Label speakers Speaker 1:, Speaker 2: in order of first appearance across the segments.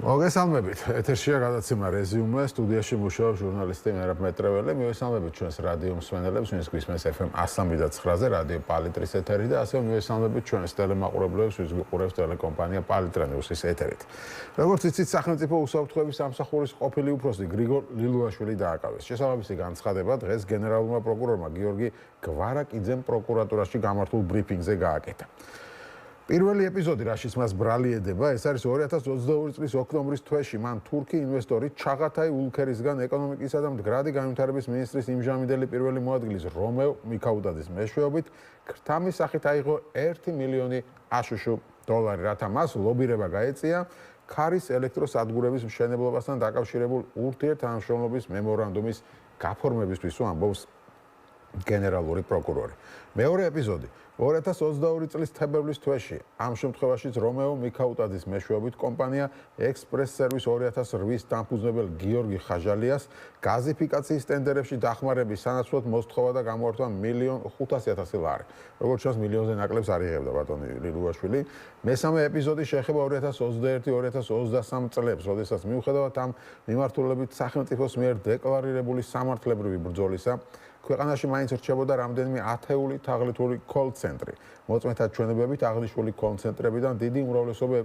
Speaker 1: მოგესალმებით. ეთერშია გადაცემა რეზიუმე, სტუდიაში მუშაობს ჟურნალისტი მერაბ მეტრეველი. მივესალმებით ჩვენს რადიო მსმენელებს, ვინც გვისმენს FM 103.9-ზე რადიო პალიტრის ეთერით და ასევე მივესალმებით ჩვენს ტელემაყურებლებს, ვინც გვიყურებს ტელეკომპანია პალიტრა ნიუსის ეთერით. როგორც იცით, სახელმწიფო უსაფრთხოების სამსახურის ყოფილი უფროსი გრიგორ ლილუაშვილი დააკავეს. შესაბამისი განცხადება დღეს გენერალურმა პროკურორმა გიორგი გვარაკიძემ პროკურატურაში გამართულ ბრიფინგზე გააკეთა. პირველი ეპიზოდი, რაშიც მას ბრალი ედება, ეს არის 2022 წლის ოქტომბრის თვეში მან თურქი ინვესტორი ჩაღათაი ულქერისგან ეკონომიკისა და მდგრადი განვითარების მინისტრის იმჟამიდელი პირველი მოადგილის რომეო მიქაუტაძის მეშვეობით ქრთამის სახით აიღო 1 მილიონი აშშ დოლარი, რათა მას ლობირება გაეწია ქარის ელექტროსადგურების მშენებლობასთან დაკავშირებულ ურთიერთთანამშრომლობის მემორანდუმის გაფორმებისთვის, ამბობს გენერალური პროკურორი. მეორე ეპიზოდი 2022 წლის თებერვლის თვეში ამ შემთხვევაშიც რომეო მიქაუტაძის მეშვეობით კომპანია ექსპრეს სერვის 2008-ის დამფუძნებელ გიორგი ხაჟალიას გაზიფიკაციის ტენდერებში დახმარების სანაცვლოდ მოსთხოვა და გამოართვა 1.5 მილიონი ლარი. როგორც ჩანს, მილიონზე ნაკლებს არ იღებდა ბატონი ლილუაშვილი. მესამე ეპიზოდი შეეხება 2021-2023 წლებს, როდესაც მიუხედავად ამ მიმართულებით სახელმწიფოს მიერ დეკლარირებული სამართლებრივი ბრძოლისა ქვეყანაში მაინც რჩებოდა რამდენიმე ათეული თაღლითური კოლ-ცენტრი. მოწმეთა ჩვენებებით აღნიშნული კოლ-ცენტრებიდან დიდი უმრავლესობა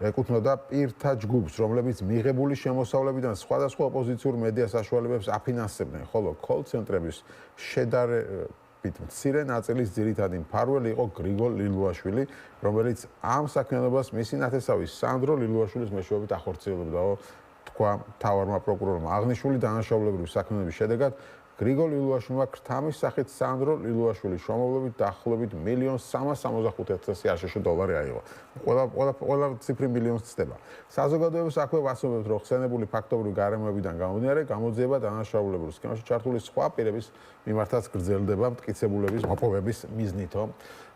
Speaker 1: ეკუთვნოდა პირთა ჯგუფს, რომლებიც მიღებული შემოსავლებიდან სხვადასხვა ოპოზიციურ მედია საშუალებებს აფინანსებდნენ, ხოლო კოლ-ცენტრების შედარებით მცირე ნაწილის ძირითადი მფარველი იყო გრიგორ ლილუაშვილი, რომელიც ამ საქმიანობას მისი ნათესავი სანდრო ლილუაშვილის მეშვეობით ახორციელებდა. თქვა მთავარმა პროკურორმა. აღნიშნული დანაშაულებრივი საქმიანობის შედეგად გრიგორ ლილუაშვილმა ქრთამის სახით სანდრო ლილუაშვილის შრომავლობით დაახლოებით 1.365 აშშ დოლარი აიღო. ყველა ციფრი მილიონს ცდება. საზოგადოებას აქვე ვაცნობთ, რომ ხსენებული ფაქტობრივი გარემოებიდან გამომდინარე, გამოძიება დანაშაულებრივ სქემაში ჩართული სხვა პირების მიმართაც გრძელდება მტკიცებულების მოპოვების მიზნითო.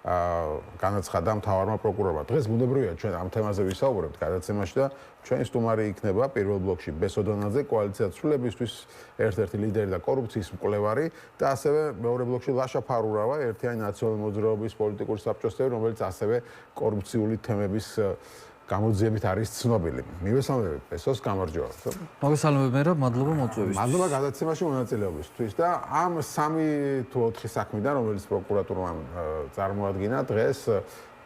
Speaker 1: განაცხადა მთავარმა პროკურორმა. დღეს ბუნებრივია ჩვენ ამ თემაზე ვისაუბრებთ გადაცემაში და ჩვენი სტუმარი იქნება პირველ ბლოკში ბესოდონაძე, კოალიცია ცვლილებისთვის ერთ-ერთი ლიდერი და კორუფციის მკვლევარი და ასევე მეორე ბლოკში ლაშა ფარულავა, ერთიანი ნაციონალური მოძრაობის პოლიტიკური საბჭოს წევრი, რომელიც ასევე კორუფციული თემების გამოძიებით არის ცნობილი. მივესალმებით ბესოს, გამარჯობა.
Speaker 2: მოგესალმებით მერაბ, მადლობა მოწვევისთვის.
Speaker 1: მადლობა გადაცემაში მონაწილეობისთვის და ამ 3 თუ 4 საქმიდან, რომელიც პროკურატურამ წარმოადგინა, დღეს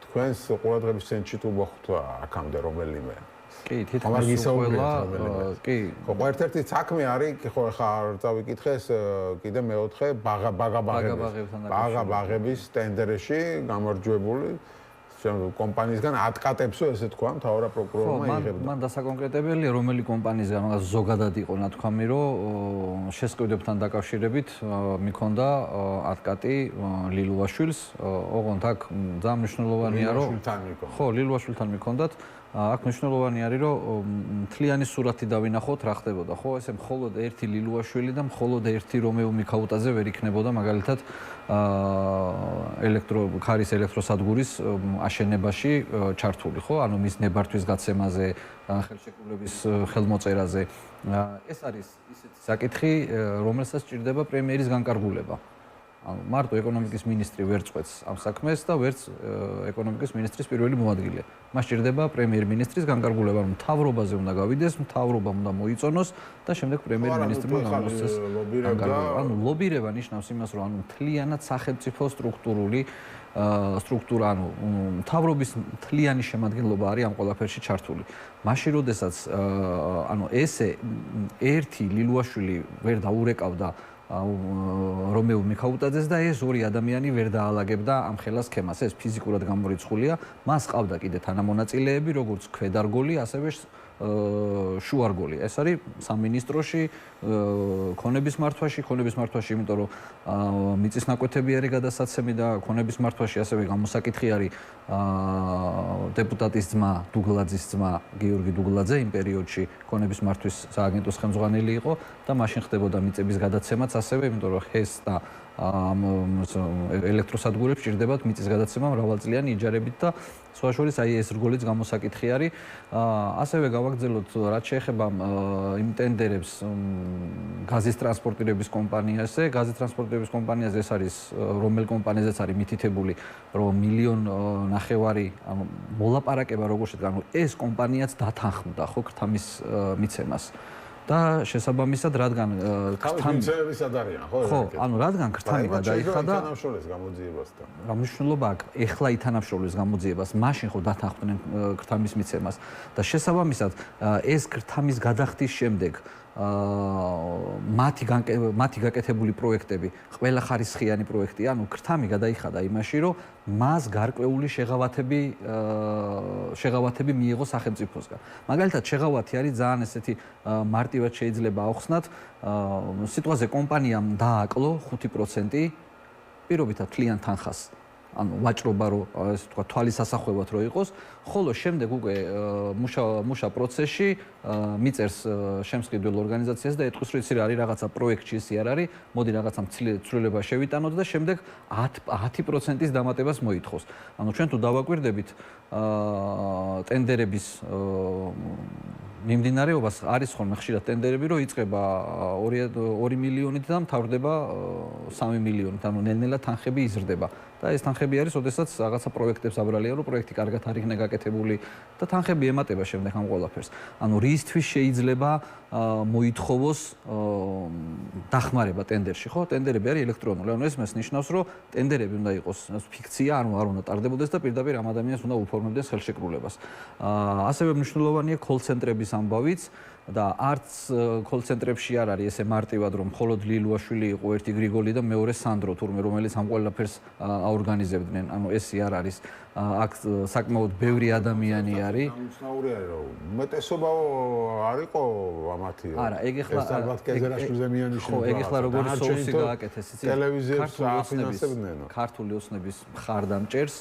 Speaker 1: თქვენს ყურადღების ცენტრში თუ მოხვდა აქამდე რომელიმე.
Speaker 2: კი, თითქმის ყველა, კი.
Speaker 1: ხო, ერთ-ერთი საქმე არის, ხო, ხა არ წავიკითხეს, კიდე მეოთხე ბაღაბაღების ტენდერში გამარჯვებული კომპანიისგან ატკატებსო, ესე თქვა, მთავარ პროკურორმა იღებდა.
Speaker 2: მან დასაკონკრეტებელია, რომელი კომპანიისგან, მაგას ზოგადად იყო ნათქვამი, რომ შესყიდვებთან დაკავშირებით მიქონდა ატკატი ლილუაშვილს, ოღონდ აქ ძალიან მნიშვნელოვანია, რომ ხო, ლილუაშვილთან მიქონდათ. აქ მნიშვნელოვანი არის, რომ მთლიანი სურათი დავინახოთ, რა ხდებოდა. ხო, ესე მხოლოდ ერთი ლილუაშვილი და მხოლოდ ერთი რომეო მიქაუტაძე ვერ იქნებოდა მაგალითად ქარის ელექტროსადგურის აშენებაში ჩართული, ხო? ანუ მის ნებართვის გაცემაზე, ხელშეკრულების ხელმოწერაზე. ეს არის ისეთი საკითხი, რომელსაც სჭირდება პრემიერის განკარგულება. მარტო ეკონომიკის მინისტრი ვერ წყვეტს ამ საქმეს და ვერც ეკონომიკის მინისტრის პირველი მოადგილე. მას სჭირდება პრემიერ-მინისტრის განკარგულება, რომ მთავრობაზე უნდა გავიდეს, მთავრობამ უნდა მოიწონოს და შემდეგ პრემიერ-მინისტრმა გამოსცეს განკარგულება. ანუ ლობირება ნიშნავს იმას, რომ მთლიანად სახელმწიფო სტრუქტურა, ანუ მთავრობის მთლიანი შემადგენლობა არის ამ ყველაფერში ჩართული. მაშინ, როდესაც ესე ერთი ლილუაშვილი ვერ დაურეკავდა რომეო მიქაუტაძეს და ეს ორი ადამიანი ვერ დაალაგებდა ამ ხელა სქემას. ეს ფიზიკურად გამორიცხულია. მას ყავდა კიდე თანამონაწილეები, როგორც ქვედარგოლი, ასევე შუარგოლი. ეს არის სამინისტროში, ქონების მართვაში, იმიტომ რომ მიწის ნაკვეთები არის გადასაცემი და ქონების მართვაში ასევე გამოსაკითხი არის დეპუტატის ძმა, დუგლაძის ძმა, გიორგი დუგლაძე იმ პერიოდში ქონების მართვის სააგენტოს ხელმძღვანელი იყო და მაშინ ხდებოდა მიწების გადაცემაც ასევე, იმიტომ რომ ჰეს და ელექტროსადგურებს ჭირდებათ მიწის გადაცემა მრავალწლიანი იჯარებით და სხვა შორის აი ეს რგოლიც გამოსაკითხი არის. ასევე გავაგრძელოთ რაც შეეხება იმ ტენდერებს გაზის ტრანსპორტირების კომპანიაზე. გაზის ტრანსპორტირების კომპანიაზე ეს არის რომელ კომპანიაზეც არის მითითებული რომ 1.5 მილიონი ანუ მოლაპარაკება როგორ შედგა, ანუ ეს კომპანიაც დათანხმდა ხო ქრთამის მიცემას. და შესაბამისად რადგან
Speaker 1: ქრთამისად არიან ხო?
Speaker 2: ხო, ანუ რადგან ქრთამი გადაიხადა
Speaker 1: ითანამშრომლებს გამოძიებასთან.
Speaker 2: რა მნიშვნელობა აქვს ეხლა ითანამშრომლებს გამოძიებას, მაშინ ხო დათანხმდნენ ქრთამის მიცემას და შესაბამისად ეს ქრთამის გადახდის შემდეგ მათი გაკეთებული პროექტები, ყველა ხარისხიანი პროექტი, ანუ ქრთამი გადაიხადა იმაში, რომ მას გარკვეული შეღავათები მიიღო სახელმწიფოსგან. მაგალითად, შეღავათი არის ძალიან ესეთი მარტივად შეიძლება ავხსნათ, სიტყვაზე კომპანიამ დააკლო 5% პირობითად თლიან თანხას. ანუ ვაჭრობა რო ასე თქვა თვალის ასახვევად რო იყოს, ხოლო შემდეგ უკვე მუშა პროცესში მიწერს შემსყიდველ ორგანიზაციას და ეტყვის რომ იცი რა არის რაღაცა პროექტში ისი არ არის, მოდი რაღაცა ცვლილება შევიტანოთ და შემდეგ 10%-ის დამატებას მოითხოვს. ანუ ჩვენ თუ დავაკვირდებით ტენდერების მიმდინარეობას არის ხოლმე ხშირად ტენდერები რომ იწყება 2 მილიონით და მთავრდება 3 მილიონით, ანუ ნელ-ნელა თანხები იზრდება. და ეს თანხები არის, ოდესაც რაღაცა პროექტებს აბრალია, რომ პროექტი კარგად არ იქნა გაკეთებული და თანხები ემატება შემდეგ ამ ყველაფერს. ანუ რისთვის შეიძლება მოითხოვოს დახმარება ტენდერში, ხო? ტენდერები არის ელექტრონული. ანუ ეს მას ნიშნავს, რომ ტენდერები უნდა იყოს ფიქცია, ანუ არ უნდა ტარდებოდეს და პირდაპირ ამ ადამიანს უნდა უფორმებდეს ხელშეკრულებას. ასევე მნიშვნელოვანია კოლ-ცენტრების ამბავიც და არც კოლ-ცენტრებში არ არის ესე მარტივად რომ მხოლოდ ლილუაშვილი იყო ერთი გრიგოლი და მეორე სანდრო თურმე რომელიც ამ ყველაფერს აორგანიზებდნენ. ანუ ესე არ არის. აქ საკმაოდ ბევრი ადამიანი არის.
Speaker 1: უცნაური არის რომ უმეტესობა არ იყო ამათი.
Speaker 2: არა, ეგ ეხლა ხო, ეგ ეხლა როგორი სოუსი გააკეთეს, იცი?
Speaker 1: ტელევიზიებს აფინანსებდნენ.
Speaker 2: ქართული ოცნების მხარდამჭერს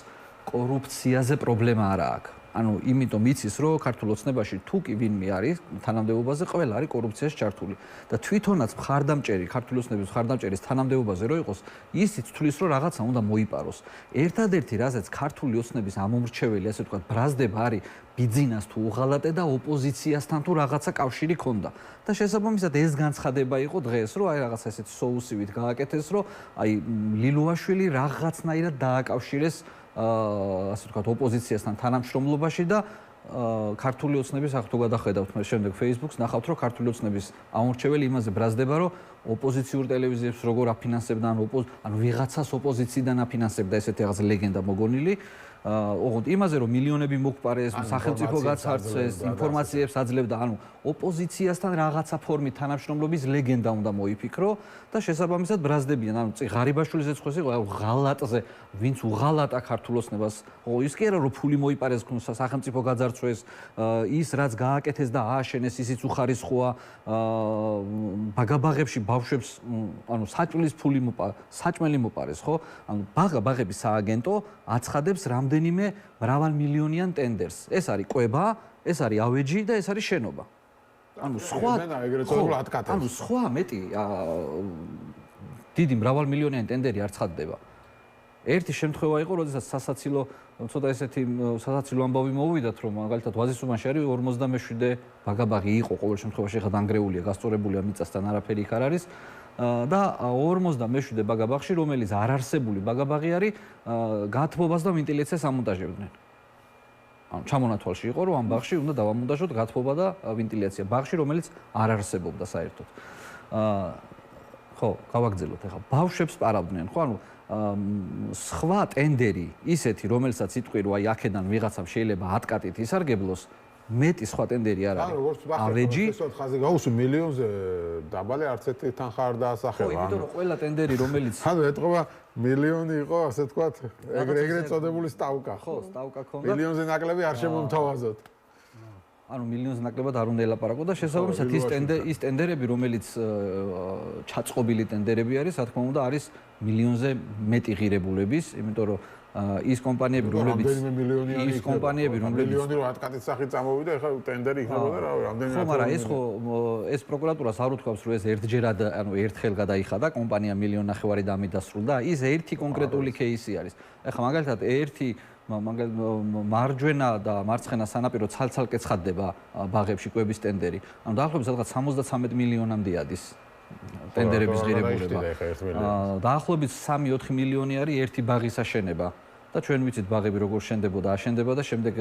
Speaker 2: კორუფციაზე პრობლემა არ აქვს. ანუ იმიტომ იცის რომ ქართულ ოცნებაში თუ კი ვინმე არის თანამდებობაზე ყველა არის კორუფციაში ჩართული და თვითონაც მხარდამჭერი ქართულ ოცნების მხარდამჭერის თანამდებობაზე რო იყოს ისიც თulis რომ რაღაცა უნდა მოიპაროს. ერთადერთი რაზეც ქართული ოცნების ამომრჩეველი ასე ვთქვათ ბრაზდება არის ბიძინას თუ უღალატე და ოპოზიციასთან თუ რაღაცა კავშირი ქონდა. და შესაბამისად ეს განცხადება იყო დღეს რომ აი რაღაცა ესეთი სოუსივით გააკეთეს რომ აი ლილუაშვილი რაღაცნაირად დააკავშირეს ასე ვთქვათ ოპოზიციასთან თანამშრომლობაში და ქართული ოცნების ახ თუ გადახედავთ მე შემდეგ Facebook-ს ნახავთ რომ ქართული ოცნების ამორჩეველი იმაზე ბრაზდება რომ ოპოზიციურ ტელევიზიებს როგორ აფინანსებდა ანუ ვიღაცას ოპოზიციიდან აფინანსებდა ესეთი რაღაც ლეგენდა მოგონილი ოღონდ იმაზე რომ მილიონები მოგპარეს სახელმწიფო გაცარცეს ინფორმაციებს აძლევდა ანუ ოპოზიციასთან რაღაცა ფორმით თანამშრომლობის ლეგენდა უნდა მოიფიქრო და შესაბამისად ბრაზდებიან ანუ ღარიბაშვილის ეცხოს იყო ღალატზე ვინც უღალატა ქართულ ოცნებას ის კი არა რომ ფული მოიპარეს სახელმწიფო გაძარცვეს ის რაც გააკეთეს და ააშენეს ისიც უხარისხოა ბაგაბაღებში ბავშვებს ანუ საჭმლის ფული საჭმელი მოპარეს ხო ანუ ბაგაბაღების სააგენტო აცხადებს რამდენიმე მრავალმილიონიან ტენდერს ეს არის კვება ეს არის ავეჯი და ეს არის შენობა ანუ სხვა მეტი დიდი მრავალმილიონიანი ტენდერი არ ცხადდება ერთი შემთხვევა იყო როდესაც სასაცილო ცოტა ესეთი სასაცილო ამბავი მოვიდათ რომ მაგალითად ვაზისუბანში არის 57 ბაგაბაღი იყო ყოველ შემთხვევაში ხა დანგრეულია გასწორებულია მიწასთან არაფერი იქ არ არის და 57 ბაგაბაღში რომელიც არ არსებული ბაგაბაღი არის გათბობას და ვენტილიაციას ამონტაჟებდნენ ანუ ჩამონათვალში იყო რომ ამ ბაღში უნდა დავამონტაჟოთ გათბობა და ვენტილაცია ბაღში რომელიც არ არსებობდა საერთოდ ხო გავაგრძელოთ ახლა ბავშვებს პარავდნენ ხო ანუ სხვა ტენდერი ისეთი რომელსაც იტყვი რომ აი აქედან ვიღაცამ შეიძლება 10 კატით ისარგებლოს მეტი სხვა ტენდერი არ არის. ავეჯი
Speaker 1: ხაზე გაუსულ მილიონზე დაბალი არც ერთი თანხა არ დაასახება.
Speaker 2: ხო, იმიტომ რომ ყველა ტენდერი რომელიც
Speaker 1: ანუ ეთყობა მილიონი იყო, ასე თქვათ, ეგრეთ წოდებული სტავკა.
Speaker 2: ხო, სტავკა ქონდა.
Speaker 1: მილიონზე ნაკლები არ შემომთავაზოთ.
Speaker 2: ანუ მილიონზე ნაკლებად არ უნდა ელაპარაკო და შესაბამისად ის ტენდერები რომელიც ჩაწყობილი ტენდერები არის, რა თქმა უნდა არის მილიონზე მეტი ღირებულების, იმიტომ რომ ის კომპანიები, რომლებიც
Speaker 1: ის კომპანიები, რომლებიც რო ატკატის სახით წამოვიდა, ეხლა ტენდერი იქნებოდა რა, რამდენი
Speaker 2: ხო, მაგრამ ეს პროკურატურას არ უთქვამს, რომ ეს ერთჯერად, ანუ ერთხელ გადაიხადა, კომპანია 1.5 მილიონი დამიდასრულდა, ის ერთი კონკრეტული кейსი არის. ეხლა მაგალითად ერთი მარჯვენა და მარცხენა სანაპირო ცალ-ცალკე ცხადდება ბაღებში კვების ტენდერი. ანუ დაახლოებით სადღაც 73 მილიონამდე ადის ტენდერების ღირებულება. დაახლოებით 3-4 მილიონი არის ერთი ბაღის აშენება. და ჩვენ ვიცით ბაღები როგორ შენდებოდა, აშენდება და შემდეგ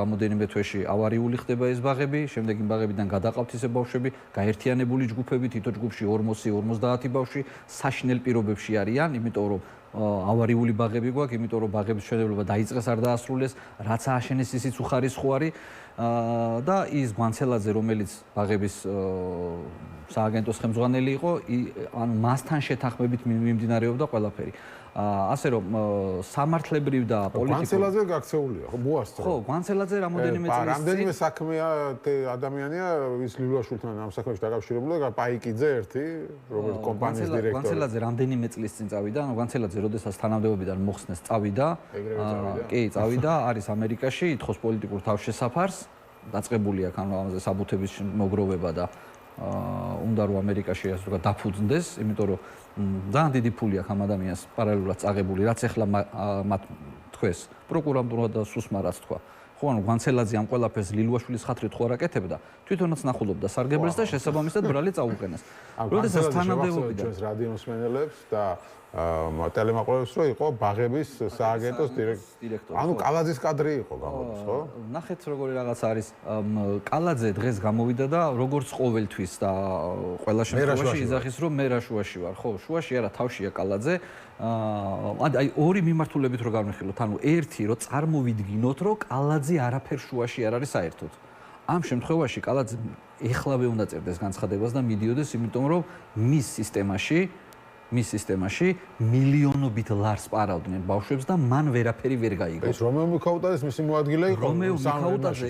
Speaker 2: რამოდენიმე თვეში ავარიული ხდება ეს ბაღები, შემდეგ იმ ბაღებიდან გადაყავთ ისე ბავშვები, გაერთიანებული ჯგუფები, თითო ჯგუფში 40-50 ბავშვი საშინელ პირობებში არიან, იმიტომ რომ ავარიული ბაღები გვაქვს, იმიტომ რომ ბაღების მშენებლობა დაიწყეს არ დაასრულეს, რაც ააშენეს ისიც უხარისხო არის და ის გვანცელაძე, რომელიც ბაღების სააგენტოს ხელმძღვანელი იყო, ანუ მასთან შეთანხმებით მიმდინარეობდა ყველაფერი. ასე რომ სამართლებრივ და პოლიტიკურ
Speaker 1: გვანცელაძე გაქცეულია ხო ბუასწრო
Speaker 2: ხო გვანცელაძე რამოდენიმე წელი
Speaker 1: რამდენიმე საქმეა ადამიანია ის ლიულაშვილთან ამ საქმეში დაკავშირებული პაიკიძე ერთი რომელიც კომპანიის დირექტორი
Speaker 2: გვანცელაძე რამდენიმე წლის წინ წავიდა ანუ გვანცელაძე როდესაც თანამდებობიდან მოხსნეს წავიდა კი წავიდა არის ამერიკაში ითხოვს პოლიტიკურ თავშესაფარს დაწყებული აქვს ანუ ამაზე საბუთების მოგროვება და უნდა რომ ამერიკაში ასე ვთქვათ დაფუძნდეს იმიტომ რომ ძალიან დიდი ფული აქვს ამ ადამიანს პარალელურად წაღებული რაც ახლა მათ თქვეს პროკურატურა და სუსმა რაც თქვა ხო ანუ გვანცელაძე ამ ყველაფერს ლილიაშვილის ხათრით ხო არ აკეთებდა თვითონაც ნახულობდა სარგებელს და შესაბამისად ბრალი წაუყენეს როდესაც თანამდებობიდან
Speaker 1: ჩვენს რადიო მსმენელებს და ტელემაყურებელს რო იყო ბაღების სააგენტოს დირექტორი ანუ კალაძის კადრი იყო გამოდის ხო
Speaker 2: ნახეთ როგორი რაღაც არის კალაძე დღეს გამოვიდა და როგორც ყოველთვის და ყველა შემთხვევაში იძახის რომ მე რა შუაში ვარ ხო შუაში არა თავშია კალაძე აი ორი მიმართულებით რო გავმეხილოთ ანუ ერთი რომ წარმოვიდგინოთ რომ კალაძე არაფერ შუაში არ არის საერთოდ ამ შემთხვევაში კალაძე ეხლავე უნდა წერდეს განცხადებას და მიდიოდეს იმიტომ რომ მის სისტემაში მილიონობით ლარს პარავდნენ ბავშვებს და მან ვერაფერი ვერ გაიგო.
Speaker 1: ეს რომეო მიქაუტაძის მისი მოადგილე იყო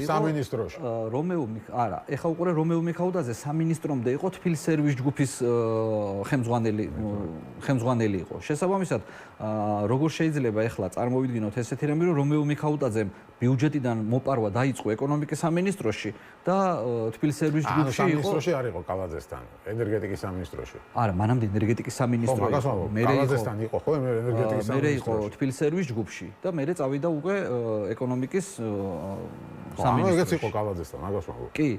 Speaker 1: სამინისტროში.
Speaker 2: არა, ეხა უყურე რომეო მიქაუტაძე სამინისტრომდე იყო თბილისერვის ჯგუფის ხელმძღვანელი იყო. შესაბამისად, როგორ შეიძლება ეხლა წარმოვიდგინოთ ესეთი რამე, რომ რომეო მიქაუტაძემ ბიუჯეტიდან მოპარვა დაიწყო ეკონომიკის სამინისტროში და თბილისერვის ჯგუფში იყო.
Speaker 1: სამინისტროში არ იყო კალაძესთან, ენერგეტიკის სამინისტროში.
Speaker 2: არა, მანამდე ენერგეტიკის სამინისტრო
Speaker 1: კალაძესთან იყო ხო ენერგეტიკის
Speaker 2: სამინისტროში. მე იყო თბილისერვის ჯგუფში და მე წავიდა უკვე ეკონომიკის სამინისტროში.
Speaker 1: ეგეც იყო კალაძესთან, მაგას ვამბობ.
Speaker 2: კი,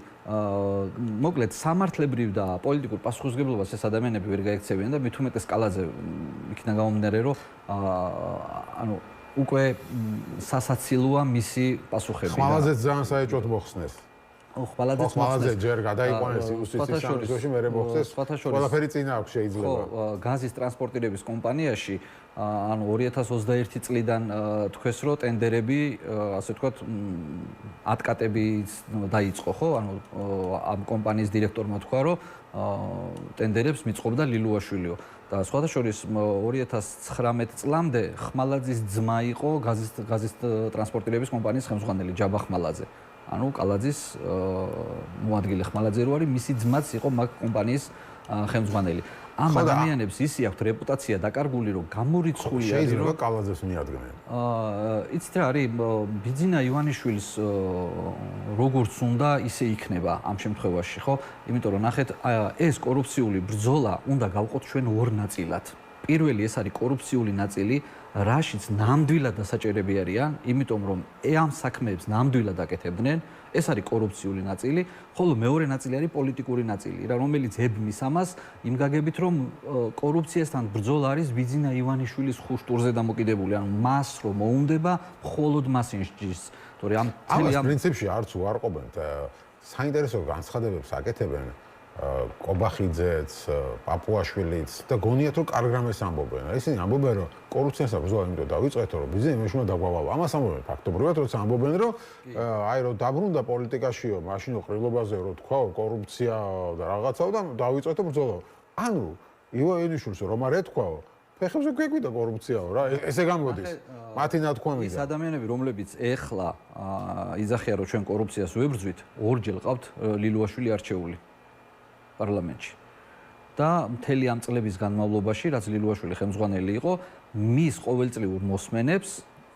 Speaker 2: მოკლედ სამართლებრივ და პოლიტიკურ პასუხისმგებლობას ეს ადამიანები ვერ გაექცევიან და მით უმეტეს კალაძე იქნა გამომდინარე რომ ანუ უკვე სასაცილოა მისი პასუხები.
Speaker 1: ხმალაძეც ძალიან საეჭვოდ მოხსნეს.
Speaker 2: ხმალაძე
Speaker 1: ჯერ გადაიყვანეს იუსტიციის სამინისტროში მე მოხსნეს. ყველაფერი წინა აქვს შეიძლება.
Speaker 2: ხო, გაზის ტრანსპორტირების კომპანიაში ანუ 2021 წლიდან თქვეს რომ ტენდერები ასე ვთქვათ ატკატები დაიწყო ხო ანუ ამ კომპანიის დირექტორმა თქვა რომ ტენდერებს მიწყობდა ლილიაშვილიო და სხვათა შორის 2019 წლამდე ხმალაძის ძმა იყო გაზის ტრანსპორტირების კომპანიის ხელმძღვანელი ჯაბა ხმალაძე ანუ კალაძის მოადგილე ხმალაძე რო არის მისი ძმაც იყო მაგ კომპანიის ხელმძღვანელი ამ ადამიანებს ისი აქვთ რეპუტაცია დაკარგული რომ გამორიცხული არის
Speaker 1: შეიძლება კალაძეს მიადგნენ
Speaker 2: იცით რა არის ბიძინა ივანიშვილის როგორც უნდა ისე იქნება ამ შემთხვევაში ხო იმიტომ რომ ნახეთ ეს კორუფციული ბრძოლა უნდა გავყოთ ჩვენ ორ ნაწილად პირველი ეს არის კორუფციული ნაწილი რაშიც ნამდვილად დასაჭერები არიან იმიტომ რომ ამ საქმეებს ნამდვილად აკეთებდნენ ეს არის კორუფციული ნაწილი ხოლო მეორე ნაწილი არის პოლიტიკური ნაწილი რა რომელიც ებმის ამას იმ გაგებით რომ კორუფციასთან ბრძოლა არის ბიძინა ივანიშვილის ხუშტურზე დამოკიდებული ანუ მას რომ მოუნდება მხოლოდ მას ინსჯის თორე ამ
Speaker 1: პრინციპში არც უარყოფენ საინტერესო განცხადებებს აკეთებენ კობახიძეც, პაპუაშვილიც და გონიათ რომ კარგ რამეს ამბობენ. ისინი ამბობენ რომ კორუფციასთან ბრძოლა იმიტომ დავიწყეთო რომ ბიზნესი მეშუნა დაგვალავ. ამას ამბობენ ფაქტობრივად როცა ამბობენ რომ აი რომ დაბრუნდა პოლიტიკაშიო, მაშინო ყრილობაზე რომ თქვაო კორუფცია და რაღაცაო და დავიწყეთო ბრძოლა. ანუ ივანიშვილს რომ არ ეთქვაო ფეხებზე გვეკვიდა კორუფციაო რა ესე გამოდის. მათი ნათქვამია.
Speaker 2: ის ადამიანები რომლებიც ეხლა იძახიან რომ ჩვენ კორუფციას ვებრძვით, ორჯერ ყავთ ლილიაშვილი არჩეული. პარლამენტში. და მთელი ამ წლების განმავლობაში, რაც ლილუაშვილი ხელმძღვანელი იყო, მის ყოველწლიურ მოსმენებს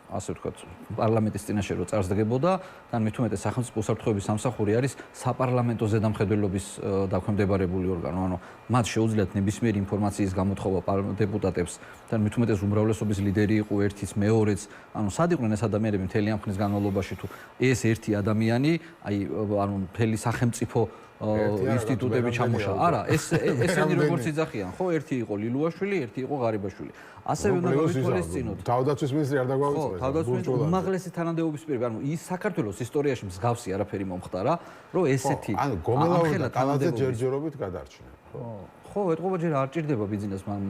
Speaker 2: ასე ვთქვათ, პარლამენტის წინაშე რო წარსდგებოდა, თან მით უმეტეს სახელმწიფო უსაფრთხოების სამსახური არის საპარლამენტო ზედამხედველობის დაქვემდებარებული ორგანო, ანუ მათ შეუძლიათ ნებისმიერი ინფორმაციის გამოთხოვა დეპუტატებს, თან მით უმეტეს უმრავლესობის ლიდერი იყო ერთიც, მეორეც, ანუ სად იყვნენ ეს ადამიანები მთელი ამ ხნის განმავლობაში თუ ეს ერთი ადამიანი, აი ანუ მთელი სახელმწიფო ინსტიტუტები ჩამოშა. არა, ესენი როგორც იძახიან, ხო, ერთი იყო ლილუაშვილი, ერთი იყო ღარიბაშვილი. ასევე უნდა გავითვალისწინოთ.
Speaker 1: თავდაცვის მინისტრი არ დაგვაუწყდეს.
Speaker 2: თავდაცვის უმაღლესი თანამდებობის პირი, ანუ ის საქართველოს ისტორიაში მსგავსი არაფერი მომხდარა, რომ ესეთი
Speaker 1: ანუ გომელაური და კალაძე ჯერჯერობით გადარჩნენ.
Speaker 2: ხო, ეთყობა ჯერ არ ჭირდება ბიზნეს მან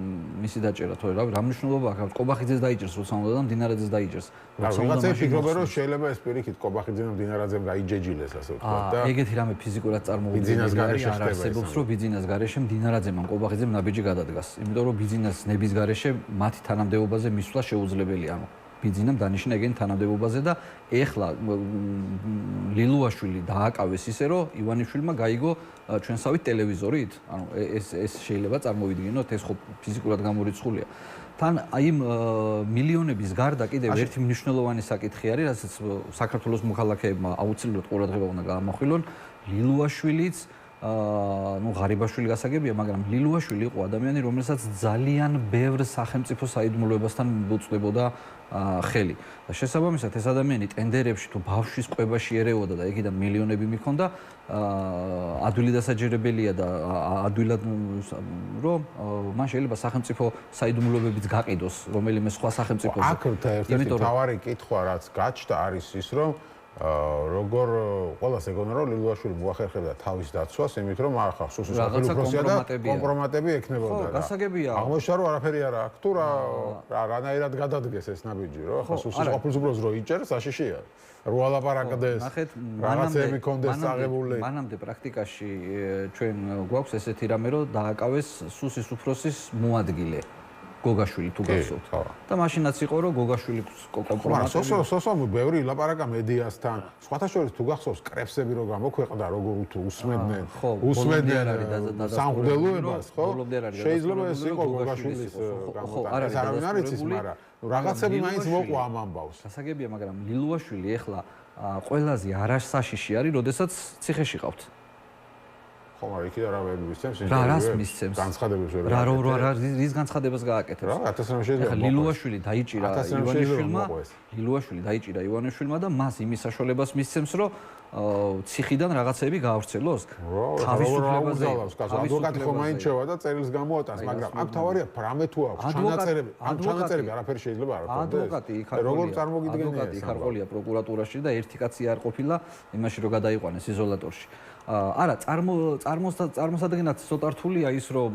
Speaker 2: მისი დაჭერა, თორე რა მნიშვნელობა აქვს? კობახიძეს დაიჭერს, როცა უნდა და მდინარაძეს დაიჭერს.
Speaker 1: რაღაცა ფიქრობენ, რომ შეიძლება ეს პირიქით კობახიძემ და მდინარაძემ გაიჯეჯილეს, ასე ვთქვათ და
Speaker 2: ეგეთი რამე ფიზიკურად წარმოუდგენელი არ არსებობს, რომ ბიზნეს გარეშე მდინარაძემ ან კობახიძემ ნაბიჯი გადადგას. იმიტომ რომ ბიზნეს ნების გარეშე მათი თანამდებობაზე მისვლა შეუძლებელია. ანუ ბიზნესამ დანიშნა ეგენ თანამდებობაზე და ეხლა ლილუაშვილი დააკავეს ისე რომ ივანიშვილმა გაიგო ჩვენსავით ტელევიზორით, ანუ ეს შეიძლება წარმოვიდგინოთ, ეს ხო ფიზიკურად გამორიცხულია. თან აი მილიონების გარდა კიდევ ერთი მნიშვნელოვანი საკითხი არის, რასაც საქართველოს მოქალაქეებმა აუცილებლად ყურადღება უნდა გაამახვილონ, ლილუაშვილიც ну ღარიბაშვილი გასაგებია, მაგრამ ლილუაშვილი იყო ადამიანი, რომელსაც ძალიან ბევრ სახელმწიფო საიდუმლოებასთან უწვდებოდა ხელი. და შესაბამისად ეს ადამიანი ტენდერებში თუ ბავშვის ყვებაში ერეოდა და ეგიდან მილიონები მიქონდა, ადვილი დასაჯერებელია და ადვილად რომ მან შეიძლება სახელმწიფო საიდუმლოებებიც გაყიდოს რომელიმე სხვა სახელმწიფოზე.
Speaker 1: აქ ერთ-ერთი მთავარი კითხვა რაც გაჩნდა არის ის, რომ როგორ ყველას ეგონა რომ ლილუაშვილი მოახერხებდა თავის დაცვას, იმით რომ ახლა სუსის ოფიციალურია და კომპრომატები ექნებოდა.
Speaker 2: ხო, გასაგებია.
Speaker 1: აღმოჩნდა რომ არაფერი არ აქვს თუ რანაირად გადადგეს ეს ნაბიჯი, რომ ახლა სუსის ოფიციალურს რო იჭერს, საშიშია. რო ალაპარაკდეს, რაღაცები კონდეს აღებული.
Speaker 2: მანამდე პრაქტიკაში ჩვენ გვაქვს ესეთი რამე, რომ დააკავეს სუსის უფროსის მოადგილე. გოგაშვილი თუ გახსოვთ. და მაშინაც იყო რომ გოგაშვილი კომპრომატები.
Speaker 1: სოსო ბევრი ლაპარაკა მედიასთან. სხვათა შორის თუ გახსოვს კრებსები რო გამოქვეყნდა, როგორ თუ უსმენდნენ. უსმენდნენ სამღვდელოებას, ხო? შეიძლება ეს იყო გოგაშვილის გამოტანა. არავინ არ იცის, მაგრამ რაღაცები მაინც მოყვა ამ ამბავს.
Speaker 2: გასაგებია, მაგრამ ლილუაშვილი ეხლა ყველაზე არასაშიში არის, როდესაც ციხეში ყავთ.
Speaker 1: ხო, მაგრამ იქიდან რა ვერ მისცემს?
Speaker 2: რას მისცემს?
Speaker 1: განცხადებას ვერ.
Speaker 2: რა რის განცხადებას გააკეთებს?
Speaker 1: რა 1000 რამ შეიძლება.
Speaker 2: ახლა ლილუაშვილი დაიჭირა ივანიშვილმა. ლილუაშვილი დაიჭირა ივანიშვილმა და მას იმის საშუალებას მისცემს, რომ ციხიდან რაღაცები გაავრცელოს.
Speaker 1: თავისუფლებაზე. ადვოკატი ხომ აინჩევა და წერილს გამოატანს, მაგრამ აქ თავარია რამე თუ აქვს ჩანაწერები. ამ ჩანაწერები არაფერი შეიძლება არ ყოფილდეს.
Speaker 2: ადვოკატი იქ არ
Speaker 1: როგორ წარმოგიდგენია ეს?
Speaker 2: ადვოკატი იქ არ ყოლია პროკურატურაში და ერთი კაცი არ ყოფილა იმაში რომ გადაიყვანეს იზოლატორში. არა, წარმოსადგენად ცოტა რთულია ის, რომ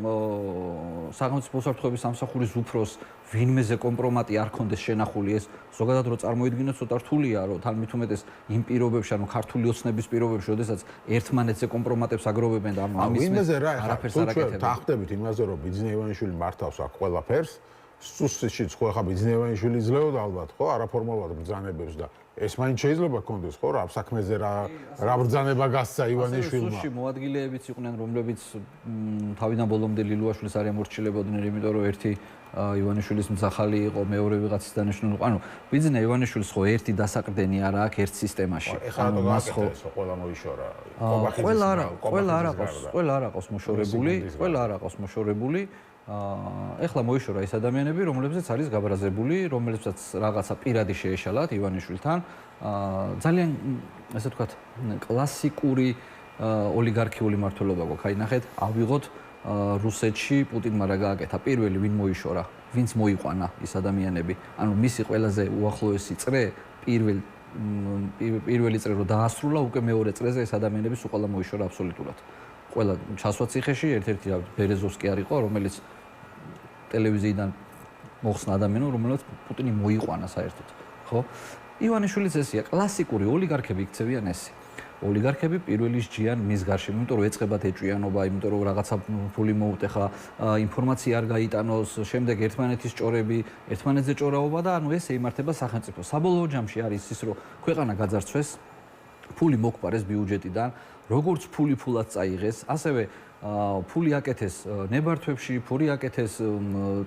Speaker 2: სახელმწიფო უსაფრთხოების სამსახურის უფროს ვინმეზე კომპრომატი არ ქონდეს შენახული, ეს ზოგადად რომ წარმოიდგინოთ ცოტა რთულია, რომ თან მით უმეტეს იმ პირობებში, ანუ ქართული ოცნების პირობებში, როდესაც ერთმანეთზე კომპრომატებს აგროვებენ და ამის
Speaker 1: ვინმეზე რა არაფერს არ აკეთებენ. თანხდებით იმაზე, რომ ბიძინა ივანიშვილი მართავს აქ ყველაფერს, სუსიშიც ხო ახლა ბიძინა ივანიშვილი ძლეოდა ალბათ, ხო, არაფორმალურად ბრძანებებს და ეს მაინც შეიძლება გქონდეს, ხო, რა საქმეზე რა ბრძანება გასცა ივანიშვილმა.
Speaker 2: სუსში მოადგილეებიც იყვნენ, რომლებიც თავიდან ბოლომდე ლილუაშვილის არ ემორჩილებოდნენ, იმიტომ რომ ერთი ივანიშვილის მძახალი იყო, მეორე ვიღაცის დანიშნული. ანუ ბიძინა ივანიშვილის ხო ერთი დასაყრდენი არა აქვს ერთ სისტემაში.
Speaker 1: ანუ მას ხო ყველა მოიშორა.
Speaker 2: ყველა არ აქვს მოშორებული. ეხლა მოიშორა ის ადამიანები, რომლებზეც არის გაბრაზებული, რომლებსაც რაღაცა პირადი შეეშალათ ივანიშვილთან. ძალიან ასე ვთქვათ, კლასიკური ოლიგარქიული მმართველობა გვაქვს. აი ნახეთ, ავიღოთ რუსეთში პუტინმა რა გააკეთა. პირველი ვინ მოიშორა, ვინც მოიყვანა ის ადამიანები. ანუ მისი ყველაზე უახლოესი წრე, პირველი წრე რო დაასრულა, უკვე მეორე წრეზე ეს ადამიანები უყალა მოიშორა აბსოლუტურად. ყველა ჩასვა ციხეში, ერთ-ერთი ბერეზოვსკი არ იყო, რომელიც ტელევიზიიდან მოხსნა ადამიანი, რომელსაც პუტინი მოიყვანა საერთოდ, ხო? ივანიშვილიც ესია, კლასიკური ოლიგარქები იქცევიან ესე. ოლიგარქები პირველი სჯიან მის გარშემო, იმიტომ რომ ეწყებათ ეჭვიანობა, იმიტომ რომ რაღაცა ფული მოუტეხა, ინფორმაცია არ გაიტანოს, შემდეგ ერთმანეთის ჭორები, ერთმანეთზე ჭორაობა და ანუ ესე იმართება სახელმწიფო. საბოლოო ჯამში არის ის, რომ ქვეყანა გაძარცვეს, ფული მოგპარეს ბიუჯეტიდან, როგორც ფული ფულად წაიღეს, ასევე ფული აკეთეს ნებართვებში, ფული აკეთეს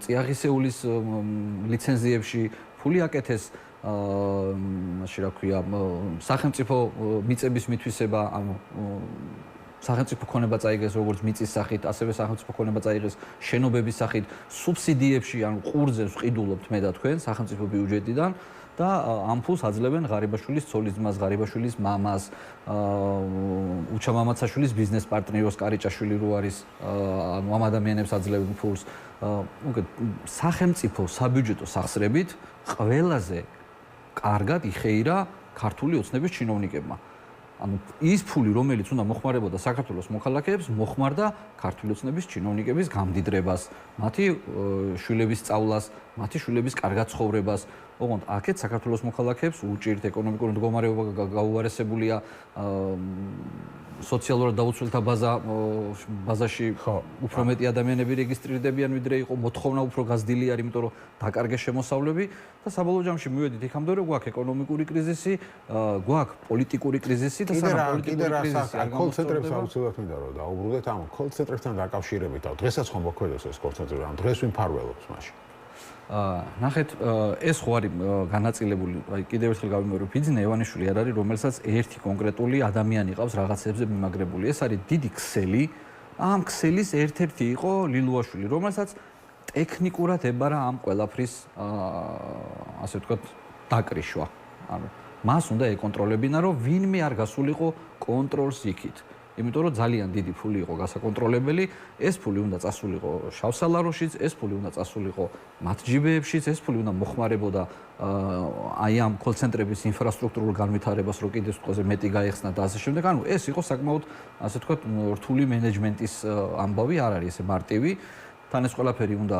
Speaker 2: წიაღისეულის ლიცენზიებში, ფული აკეთეს მაშინ რა ქვია, სახელმწიფო მიწების მითვისება, ანუ სახელმწიფო ქონება წაიღეს როგორც მიწის სახით, ასევე სახელმწიფო ქონება წაიღეს შენობების სახით, სუბსიდიებში, ანუ ყურძენს ვყიდულობთ მე და თქვენ სახელმწიფო ბიუჯეტიდან და ამ ფულს აძლევენ ღარიბაშვილის ცოლის ძმას, ღარიბაშვილის მამას, უჩამამაცაშვილის ბიზნეს პარტნიორს კარიჭაშვილი რო არის, ანუ ამ ადამიანებს აძლევენ ფულს. სახელმწიფო საბიუჯეტო სახსრებით ყველაზე კარგად იხეირა ქართული ოცნების ჩინოვნიკებმა. ანუ ის ფული, რომელიც უნდა მოხმარებოდა საქართველოს მოქალაქეებს, მოხმარდა ქართული ოცნების ჩინოვნიკების გამდიდრებას, მათი შვილების სწავლას, მათი შვილების კარგად ცხოვრებას. ოღონდ აქეთ საქართველოს მოქალაქეებს უჭირთ ეკონომიკური მდგომარეობა გაუარესებულია, სოციალურად დაუცველთა ბაზაში უფრო მეტი ადამიანები რეგისტრირდებიან, ვიდრე იყო მოთხოვნა უფრო გაზრდილი არის, იმიტომ რომ დაკარგეს შემოსავლები და საბოლოო ჯამში მივედით იქამდე, რომ გვაქვს ეკონომიკური კრიზისი, გვაქვს პოლიტიკური კრიზისი და სანამ პოლიტიკური კრიზისი არ
Speaker 1: კოლცენტრებს აუცილებლად მინდა რომ დაუბრუნდეთ ამ კოლცენტრებთან დაკავშირებით. დღესაც ხომ მოქმედებს ეს კოლცენტრები, ან დღეს ვინ ფარველობს მაშინ?
Speaker 2: ნახეთ, ეს ხო არის განაწილებული, აი კიდევ ერთხელ გავიმეორებ, ბიძინა ივანიშვილი არ არის, რომელსაც ერთი კონკრეტული ადამიანი ყავს რაღაცებზე მიმაგრებული. ეს არის დიდი ქსელი. ამ ქსელის ერთ-ერთი იყო ლილუაშვილი, რომელსაც ტექნიკურად ებარა ამ ყველაფრის ასე ვთქვათ, დაკრიშვა. ანუ მას უნდა ეკონტროლებინა, რომ ვინმე არ გასულიყო კონტროლს იქით. იმიტომ რომ ძალიან დიდი ფული იყო გასაკონტროლებელი, ეს ფული უნდა წასულიყო შავსალაროშიც, ეს ფული უნდა წასულიყო მათ ჯიბეებშიც, ეს ფული უნდა მოხმარებოდა აი ამ კოლცენტრების ინფრასტრუქტურულ განვითარებას, რომ კიდევ ყველაზე მეტი გაეხსნა და ასე შემდეგ. ანუ ეს იყო საკმაოდ, ასე ვთქვათ, რთული მენეჯმენტის ამბავი, არ არის ესე მარტივი. თან ეს ყველაფერი უნდა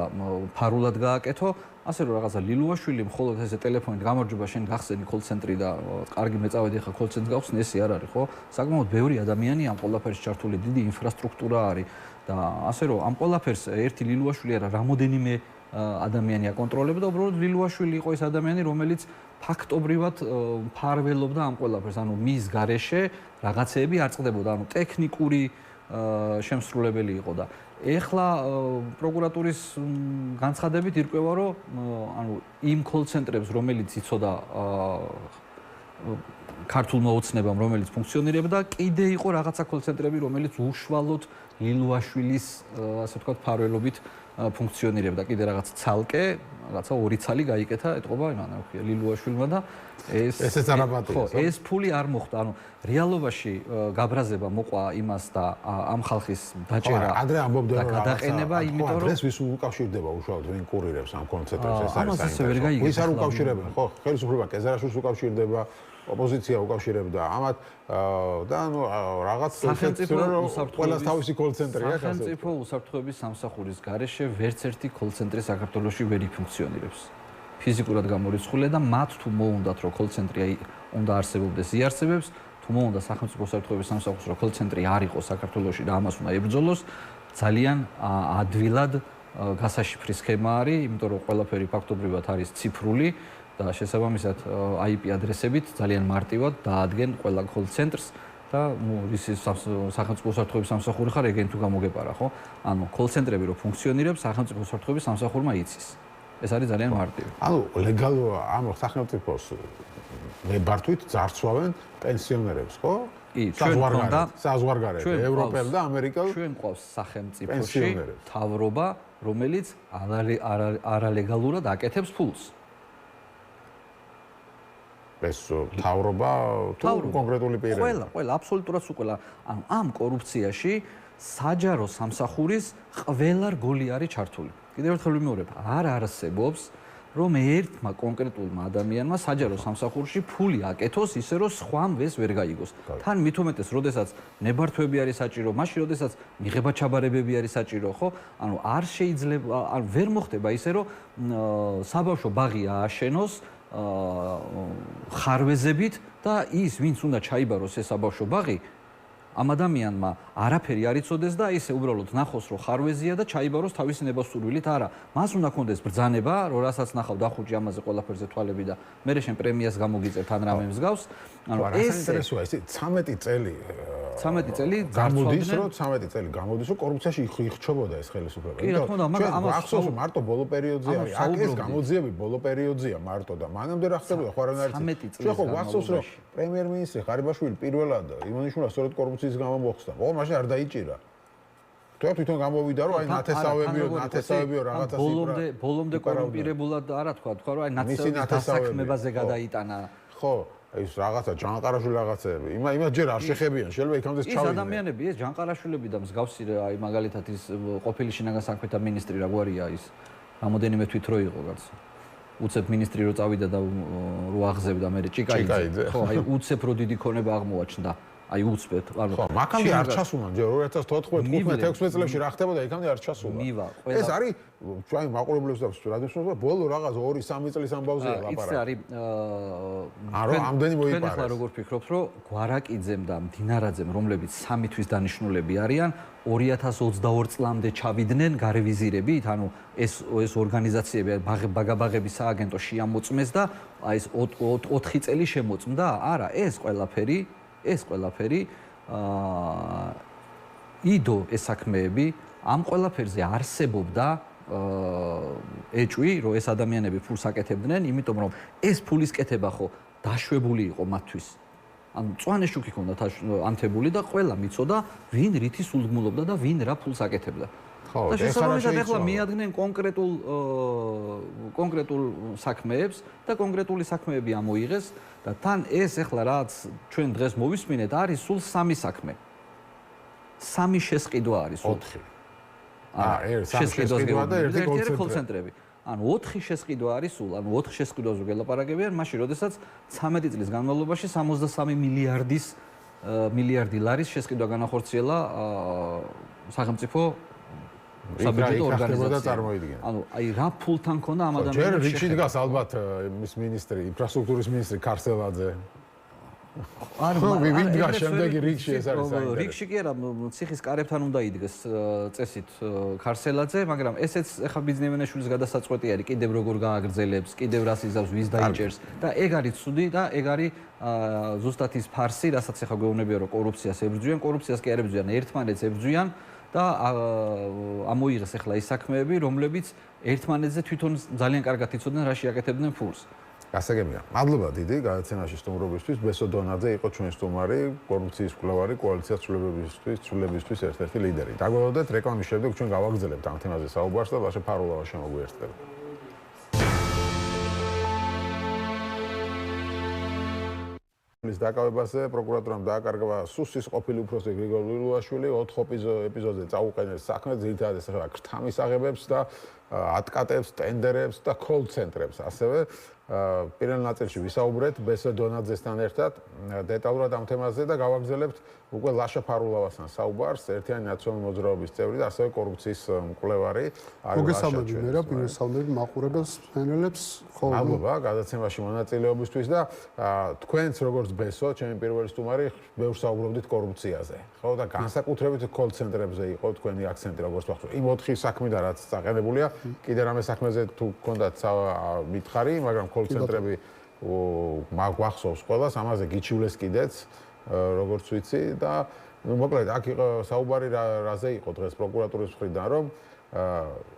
Speaker 2: ფარულად გააკეთო. ასე რომ რაღაცა ლილუაშვილი მხოლოდ ესე ტელეფონით გამარჯობა შენ გახსენი კოლცენტრი და კარგი მეწავედი ხა კოლცენტრს გავხსნი, ესე არ არის, ხო? საკმაოდ ბევრი ადამიანი ამ ყველაფერში ჩართული, დიდი ინფრასტრუქტურა არის და ასე რომ ამ ყველაფერს ერთი ლილუაშვილი არა, რამოდენიმე ადამიანი აკონტროლებდა, უბრალოდ ლილუაშვილი იყო ეს ადამიანი, რომელიც ფაქტობრივად ფარველობდა ამ ყველაფერს, ანუ მის გარეშე რაღაცეები არ წყდებოდა, ანუ ტექნიკური შემსრულებელი იყო და ეხლა პროკურატურის განცხადებით ირკვევა, რომ ანუ იმ კოლცენტრებს, რომელიც იცოდა ქართულმა ოცნებამ, რომელიც ფუნქციონირებდა, კიდე იყო რაღაცა კოლცენტრები, რომელიც უშუალოდ ლილუაშვილის, ასე ვთქვათ, ფარველობით ფუნქციონირებდა. კიდე რაღაც ცალკე, რაღაცა ორი ცალი გაიკეთა, ეთყობა იმანა, ხია ლილუაშვილმა და
Speaker 1: ესეც არაბატია.
Speaker 2: ხო, ეს ფული არ მოხდა. ანუ რეალობაში გაბრაზება მოყვა იმას და ამ ხალხის დაჭერა და გადაყენება, იმიტომ რომ
Speaker 1: დღეს ვის უკავშირდება უშუალოდ ვინ კურირებს ამ კონცენტრებს, ეს არის
Speaker 2: ამას ვერ გაიგებ.
Speaker 1: ვის არ უკავშირებენ, ხო? ხელისუფლება კეზარაშვილს უკავშირდება, ოპოზიცია უკავშირებდა ამათ და ანუ რაღაც ყველას თავისი კოლცენტრია.
Speaker 2: სახელმწიფო უსაფრთხოების სამსახურის გარეშე ვერც ერთი კოლცენტრი საქართველოში ვერ იფუნქციონირებს. ფიზიკურად გამორიცხულია და მათ თუ მოუნდათ რომ კოლცენტრი უნდა არსებობდეს, იარსებებს, თუ მოუნდა სახელმწიფო უსაფრთხოების სამსახურს რომ კოლცენტრი არ იყოს საქართველოში და ამას უნდა ებრძოლოს, ძალიან ადვილად გასაშიფრი სქემა არის, იმიტომ რომ ყველაფერი ფაქტობრივად არის ციფრული და შესაბამისად IP ადრესებით ძალიან მარტივად დაადგენ ყველა კოლცენტრს და ის სახელმწიფო უსაფრთხოების სამსახური ხარ ეგენ თუ გამოგეპარა, ხო? ანუ კოლცენტრები რო ფუნქციონირებს, სახელმწიფო უსაფრთხოების სამსახურმა იცის. ეს არის ძალიან მარტივი.
Speaker 1: ანუ ლეგალურ ამ სახელმწიფოს ნებართვით ძარცვავენ პენსიონერებს, ხო?
Speaker 2: კი,
Speaker 1: საზღვარგარეთ, ევროპელ და ამერიკელ.
Speaker 2: ჩვენ ყავს სახელმწიფოში მთავრობა, რომელიც არალეგალურად აკეთებს ფულს.
Speaker 1: ეს მთავრობა თუ კონკრეტული პირები?
Speaker 2: ყველა, აბსოლუტურად ყველა. ანუ ამ კორუფციაში საჯარო სამსახურის ყველა რგოლი არის ჩართული. კიდევ ერთხელ ვიმეორებ, არ არსებობს რომ ერთმა კონკრეტულმა ადამიანმა საჯარო სამსახურში ფული აკეთოს ისე რომ სხვამ ეს ვერ გაიგოს. თან მით უმეტეს, როდესაც ნებართვები არის საჭირო, მაშინ როდესაც მიღება ჩაბარებები არის საჭირო, ხო? ანუ არ შეიძლება, ან ვერ მოხდება ისე რომ საბავშვო ბაღი ააშენოს ხარვეზებით და ის ვინც უნდა ჩაიბაროს ეს საბავშვო ბაღი ამ ადამიანმა არაფერი არ იცოდეს და ისე უბრალოდ ნახოს რომ ხარვეზია და ჩაიბაროს თავისი ნებასურვილით, არა. მას უნდა კონდეს ბრძანება, რომ რასაც ნახავ დახუჭი ამაზე ყველაფერზე თვალები და მე შენ პრემიას გამოგიწევთ ან რამე მსგავს.
Speaker 1: ანუ ეს ინტერესოა, ისი 13 წელი
Speaker 2: გამოდის,
Speaker 1: რომ 13 წელი გამოდის, რომ კორუფციაში იხჩობოდა ეს ხელისუფლება.
Speaker 2: კი, რა თქმა უნდა, მაგრამ ამას
Speaker 1: ახსოვს მარტო ბოლო პერიოდზე არის. აქ ეს გამოძიები ბოლო პერიოდზეა მარტო და მანამდე რა ხდებოდა ხო არ არის. ჩვენ ხო ახსოვს რომ პრემიერ-მინისტრი ღარიბაშვილი პირველად იმონიშვილა სწორედ კორუფციის გამო მოხსნა. ხო, მაშინ არ დაიჭირა. თვითონ გამოვიდა რომ აი ნათესავებიო რაღაცას
Speaker 2: ბოლომდე კორუმპირებულად არა თქვა რომ აი ნათესავების დასაქმებაზე გადაიტანა.
Speaker 1: ხო, ეს რაღაცა ჯანყარაშვილი რაღაცეები. იმას ჯერ არ შეხებიან, შეიძლება იქამდე ჩავიდნენ.
Speaker 2: ის ადამიანები, ეს ჯანყარაშვილები და მსგავსი აი მაგალითად ის ყოფილი შინაგან საქმეთა მინისტრი რა გვარია ის რამოდენიმე თვით რო იყო კაცო. უცებ მინისტრი რო წავიდა და რო აღზევდა მე ჭიკაიძე. ხო, აი უცებ რო დიდი ქონება აღმოაჩნდა. აი უცბეთ, ანუ
Speaker 1: ხო, მაგამდე არ ჩასულან ჯერ 2014-15-16 წლებში რა ხდებოდა, იქამდე არ ჩასულა. ეს არის ჩვენ მაყურებლებს და რადიოსმოწმე ბოლო რაღაც 2-3 წლის ამბავზეა ლაპარაკი.
Speaker 2: ის არის
Speaker 1: არა, ამდენი მოიპარეს.
Speaker 2: თქვენ ახლა როგორ ფიქრობთ, რომ გვარაკიძემ და მდინარაძემ, რომლებიც 3 თვის დანიშნულები არიან, 2022 წლამდე ჩავიდნენ გარევიზირებით, ანუ ეს ორგანიზაციები ბაგაბაღების სააგენტო შეამოწმეს და აი ეს 4 წელი შემოწმდა? არა, ეს ყველაფერი იდო ეს საქმეები ამ ყველაფერზე არსებობდა ეჭვი, რომ ეს ადამიანები ფულს აკეთებდნენ, იმიტომ რომ ეს ფულის კეთება ხო დაშვებული იყო მათთვის. ანუ მწვანე შუქი ჰქონდათ ანთებული და ყველა მიცოდა, ვინ რითი სულგმულობდა და ვინ რა ფულს აკეთებდა. და შესაბამისად ახლა მიადგნენ კონკრეტულ საქმეებს და კონკრეტული საქმეები ამოიღეს და თან ეს ახლა რაც ჩვენ დღეს მოვისმინეთ არის სულ 3 საქმე. 3 შესყიდვა არის სულ.
Speaker 1: 4. შესყიდვა და ერთი
Speaker 2: კოლცენტრები. ანუ 4 შესყიდვა არის სულ, ანუ 4 შესყიდვაზე გელაპარაკებიან, მაშინ როდესაც 13 წლის განმავლობაში 63 მილიარდი ლარის შესყიდვა განახორციელა სახელმწიფო საბიუჯეტო ორგანიზაციამ. ანუ აი რა ფულთან ქონდა ამ ადამიანებს?
Speaker 1: ჯერ რიგში დგას ალბათ მის მინისტრი, ინფრასტრუქტურის მინისტრი ქარსელაძე.
Speaker 2: ანუ
Speaker 1: ვინ დგას შემდეგი რიგში ეს არის საინტერესო.
Speaker 2: რიგში კი არა, ციხის კარებთან უნდა იდგეს წესით ქარსელაძე, მაგრამ ესეც ახლა ბიზნესმენაშვილის გადასაწყვეტი არის, კიდევ როგორ გააგრძელებს, კიდევ რას იზავს, ვის დაიჭერს და ეგ არის ცუდი და ეგ არის ზუსტად ის ფარსი, რასაც ახლა გვეუბნებიან რომ კორუფციას ებრძვიან, კორუფციას კი არ ებრძვიან, ერთმანეთს ებრძვიან. და ამოიღეს ახლა ის საქმეები, რომლებიც ერთმანეთზე თვითონ ძალიან კარგად იცოდნენ რა შეაკეთებდნენ ფულს.
Speaker 1: გასაგებია. მადლობა დიდი გადაცემაში სტუმრობისთვის. ბესო დონაძე იყო ჩვენ სტუმარი, კორუფციის მკვლევარი, კოალიციას ცვლილებისთვის ერთ-ერთი ლიდერი. დაგველოდეთ რეკლამის შემდეგ ჩვენ გავაგრძელებთ ამ თემაზე საუბარს და ლაშა ფარულავა შემოგვიერთდება. ის დაკავებაზე პროკურატურამ დააკარგა სუსის ყოფილი უფროსი გრიგორ ლილუაშვილი 4 ეპიზოდზე წაუყენეს საქმე ძირითადად ეხება ქრთამის აღებებს და ატკატებს, ტენდერებს და კოლ-ცენტრებს. ასევე პირველ ნაწილში ვისაუბრეთ ბესო დონაძესთან ერთად დეტალურად ამ თემაზე და გავაგრძელებთ უკვე ლაშა ფარულავასთან საუბარს, ერთიანი ნაციონალური მოძრაობის წევრი და ასევე კორუფციის მკვლევარი.
Speaker 3: მოგესალმები მე რა პირველსაუნდები მაყურებელს, ფენელებს, ხო.
Speaker 1: მადლობა გადაცემაში მონაწილეობისთვის და თქვენც როგორც ბესო, ჩემი პირველი სტუმარი, ბევრს საუბრობდით კორუფციაზე. ხო და განსაკუთრებით კოლ-ცენტრებზე იყო თქვენი აქცენტი როგორც ვახსოვ. იმ 4 საქმიდან რაც წაყენებულია, კიდე რამე საქმეზე თუ გქონდათ მითხარი, მაგრამ კოლ-ცენტრები გვახსოვს ყველას, ამაზე გიჩივლეს კიდეც, როგორც ვიცი და მოკლედ აქ იყო საუბარი რაზე იყო დღეს პროკურატურის მხრიდან, რომ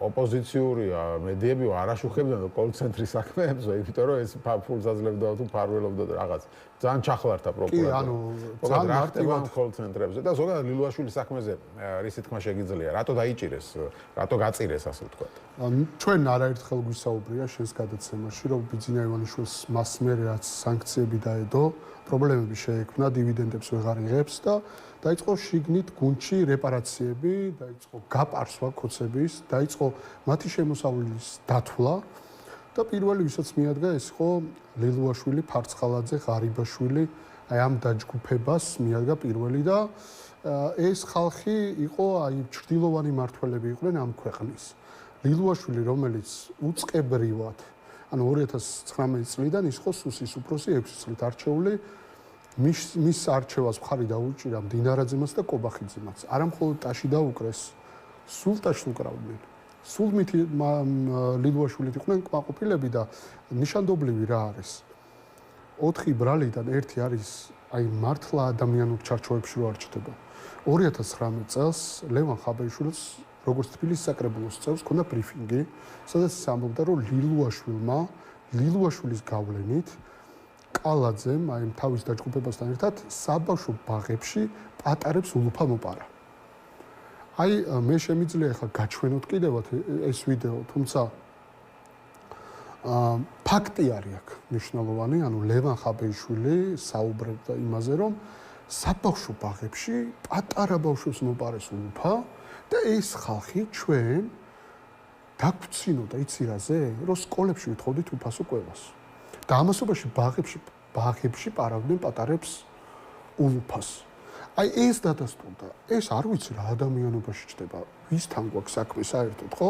Speaker 1: ოპოზიციური მედიები არ აშუქებდნენ კოლ-ცენტრის საქმეებს, იმიტომ რომ ეს ფულს აძლევდა თუ ფარველობდა რაღაც. ძალიან ჩახლართა პროკურატურა.
Speaker 3: კი, ანუ ძალიან
Speaker 1: აქტივად კოლ-ცენტრებზე და ზოგადად ლილუაშვილის საქმეზე რისი თქმა შეგიძლია, რატო დაიჭირეს, რატო გაწირეს ასე ვთქვათ.
Speaker 3: ჩვენ არაერთხელ გვისაუბრია შენს გადაცემაში, რომ ბიძინა ივანიშვილს მასმერე რაც სანქციები დაედო, პრობლემები შეექმნა, დივიდენდებს ვეღარ იღებს და დაიწყო შიგნით გუნდში რეპარაციები, დაიწყო გაპარსვა ქოცების, დაიწყო მათი შემოსავლის დათვლა და პირველი ვისაც მიადგა ეს იყო ლილუაშვილი, ფარცხალაძე, ღარიბაშვილი, აი ამ დაჯგუფებას მიადგა პირველი და ეს ხალხი იყო აი ჭრდილოვანი მართველები იყვნენ ამ ქვეყნის. ლილუაშვილი, რომელიც უწყებრივად, ანუ 2019 წლიდან ის იყო სუსის უფროსი 6 წლით არჩეული, მის არჩევას მხარი დაუჭირა მდინარაძემაც და კობახიძემაც. არა მხოლოდ ტაში დაუკრეს, სულ ტაშს უკრავდნენ. სულ მით ლილუაშვილით იყვნენ კმაყოფილები და ნიშანდობლივი რა არის? 4 ბრალიდან ერთი არის აი მართლა ადამიანურ ჩარჩოებში რო არ ჩდება. 2019 წელს ლევან ხაბეიშვილს როგორც თბილისის საკრებულოს წევს ქონდა ბრიფინგი, სადაც ის ამბობდა, რომ ლილუაშვილის გავლენით კალაძემ აი თავის დაჯგუფებასთან ერთად საბავშვო ბაღებში პატარებს ულუფა მოპარა. აი მე შემიძლია ახლა გაჩვენოთ კიდევაც ეს ვიდეო, თუმცა ფაქტი არის აქ მნიშვნელოვანი, ანუ ლევან ხაბეიშვილი საუბრობდა იმაზე, რომ საბავშვო ბაღებში პატარა ბავშვებს მოპარეს ულუფა და ეს ხალხი ჩვენ დაგვცინოდა იცი რაზე, რომ სკოლებში ვითხოვდით უფასო კვებას. და ამასობაში ბაღებში პარავდნენ პატარებს ულუფას. აი ეს დადასტურდა. ეს არ ვიცი რა ადამიანობაში ჩდება. ვისთან გვაქვს საქმე საერთოდ, ხო?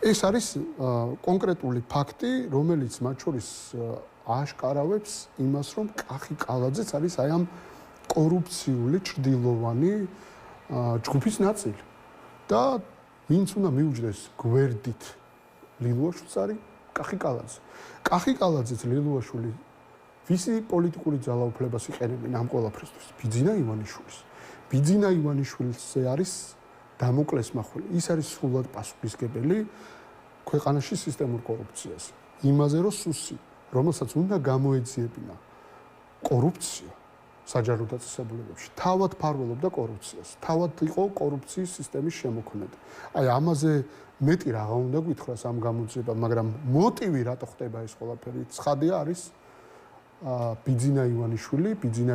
Speaker 3: ეს არის კონკრეტული ფაქტი, რომელიც მათ შორის აშკარავებს იმას, რომ კახი კალაძეც არის აი ამ კორუფციული ჭრდილოვანი ჯგუფის ნაწილი. და ვინც უნდა მიუჯდეს გვერდით ლილუაშვილს არის კახი კალაძე. კახი კალაძეც ლილუაშვილი ვისი პოლიტიკური ძალაუფლებას იყენებენ ამ ყველაფრისთვის? ბიძინა ივანიშვილის. ბიძინა ივანიშვილზე არის დამოკლეს მახვილი. ის არის სულად პასუხისმგებელი ქვეყანაში სისტემურ კორუფციაზე. იმაზე რომ სუსი, რომელსაც უნდა გამოეძიებინა კორუფცია საჯარო დაწესებულებებში, თავად ფარველობდა კორუფციას. თავად იყო კორუფციის სისტემის შემოქმედი. აი ამაზე მეტი რა უნდა გითხრას ამ გამოძიებამ, მაგრამ მოტივი რატო ხდება ეს ყველაფერი? ცხადია არის ბიძინა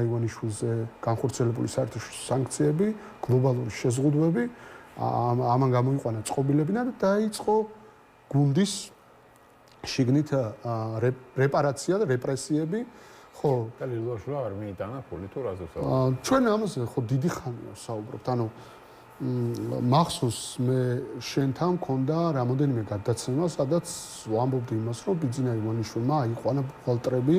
Speaker 3: ივანიშვილზე განხორციელებული საერთაშორისო სანქციები, გლობალური შეზღუდვები, ამან გამოიყვანა წყობილებინა და დაიწყო გუნდის შიგნით რეპარაცია და რეპრესიები. ხო,
Speaker 1: და ლილუაშვილმა არ მიიტანა ფული თუ რაზე ვსაუბრობთ?
Speaker 3: ჩვენ ამაზე ხო დიდი ხანია საუბრობთ. ანუ მახსოვს მე შენთან მქონდა რამოდენიმე გადაცემა, სადაც ვამბობდი იმას, რომ ბიძინა ივანიშვილმა აიყვანა ბუღალტრები,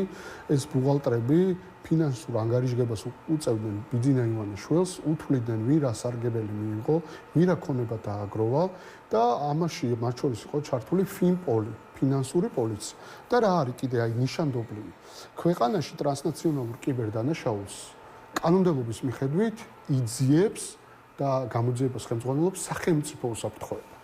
Speaker 3: ეს ბუღალტრები ფინანსურ ანგარიშგებას უწევდნენ ბიძინა ივანიშვილს, უთვლიდნენ ვინ რა სარგებელი მიიღო, ვინ რა ქონება დააგროვა და ამაში მათ შორის იყო ჩართული ფინპოლი, ფინანსური პოლიცია. და რა არის კიდე აი ნიშანდობლივი. ქვეყანაში ტრანსნაციონალურ კიბერდანაშაულს კანონმდებლობის მიხედვით იძიებს და გამოძიებას ხელმძღვანელობს სახელმწიფო უსაფრთხოება.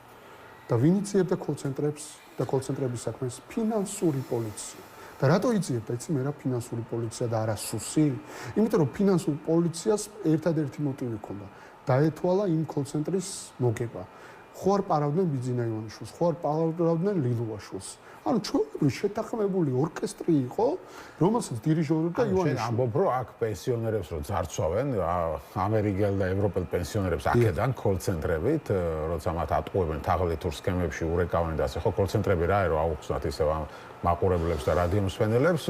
Speaker 3: და ვინ იძიებდა კოლცენტრებს და კოლცენტრების საქმეს? ფინანსური პოლიცია. და რატო იძიებდა? იცი მე რა ფინანსური პოლიცია და არა სუსი? იმიტომ რომ ფინანსურ პოლიციას ერთადერთი მოტივი ჰქონდა. დაეთვალა იმ კოლცენტრის მოგება. ხო არ პარავდნენ ბიძინა ივანიშვილს, ხო არ პარავდნენ ლილუაშვილს. ანუ ჩვეულებრივი შეთანხმებული ორკესტრი იყო, რომელსაც დირიჟორობდა ივანიშვილი.
Speaker 1: ამბობ რომ აქ პენსიონერებს რო ძარცვავენ, ამერიკელ და ევროპელ პენსიონერებს აქედან კოლცენტრებით, როცა მათ ატყუებენ თაღლითურ სქემებში, ურეკავენ და ასე ხო კოლცენტრები რა ერო აუხსნათ ისევ მაყურებლებს და რადიო მსმენელებს,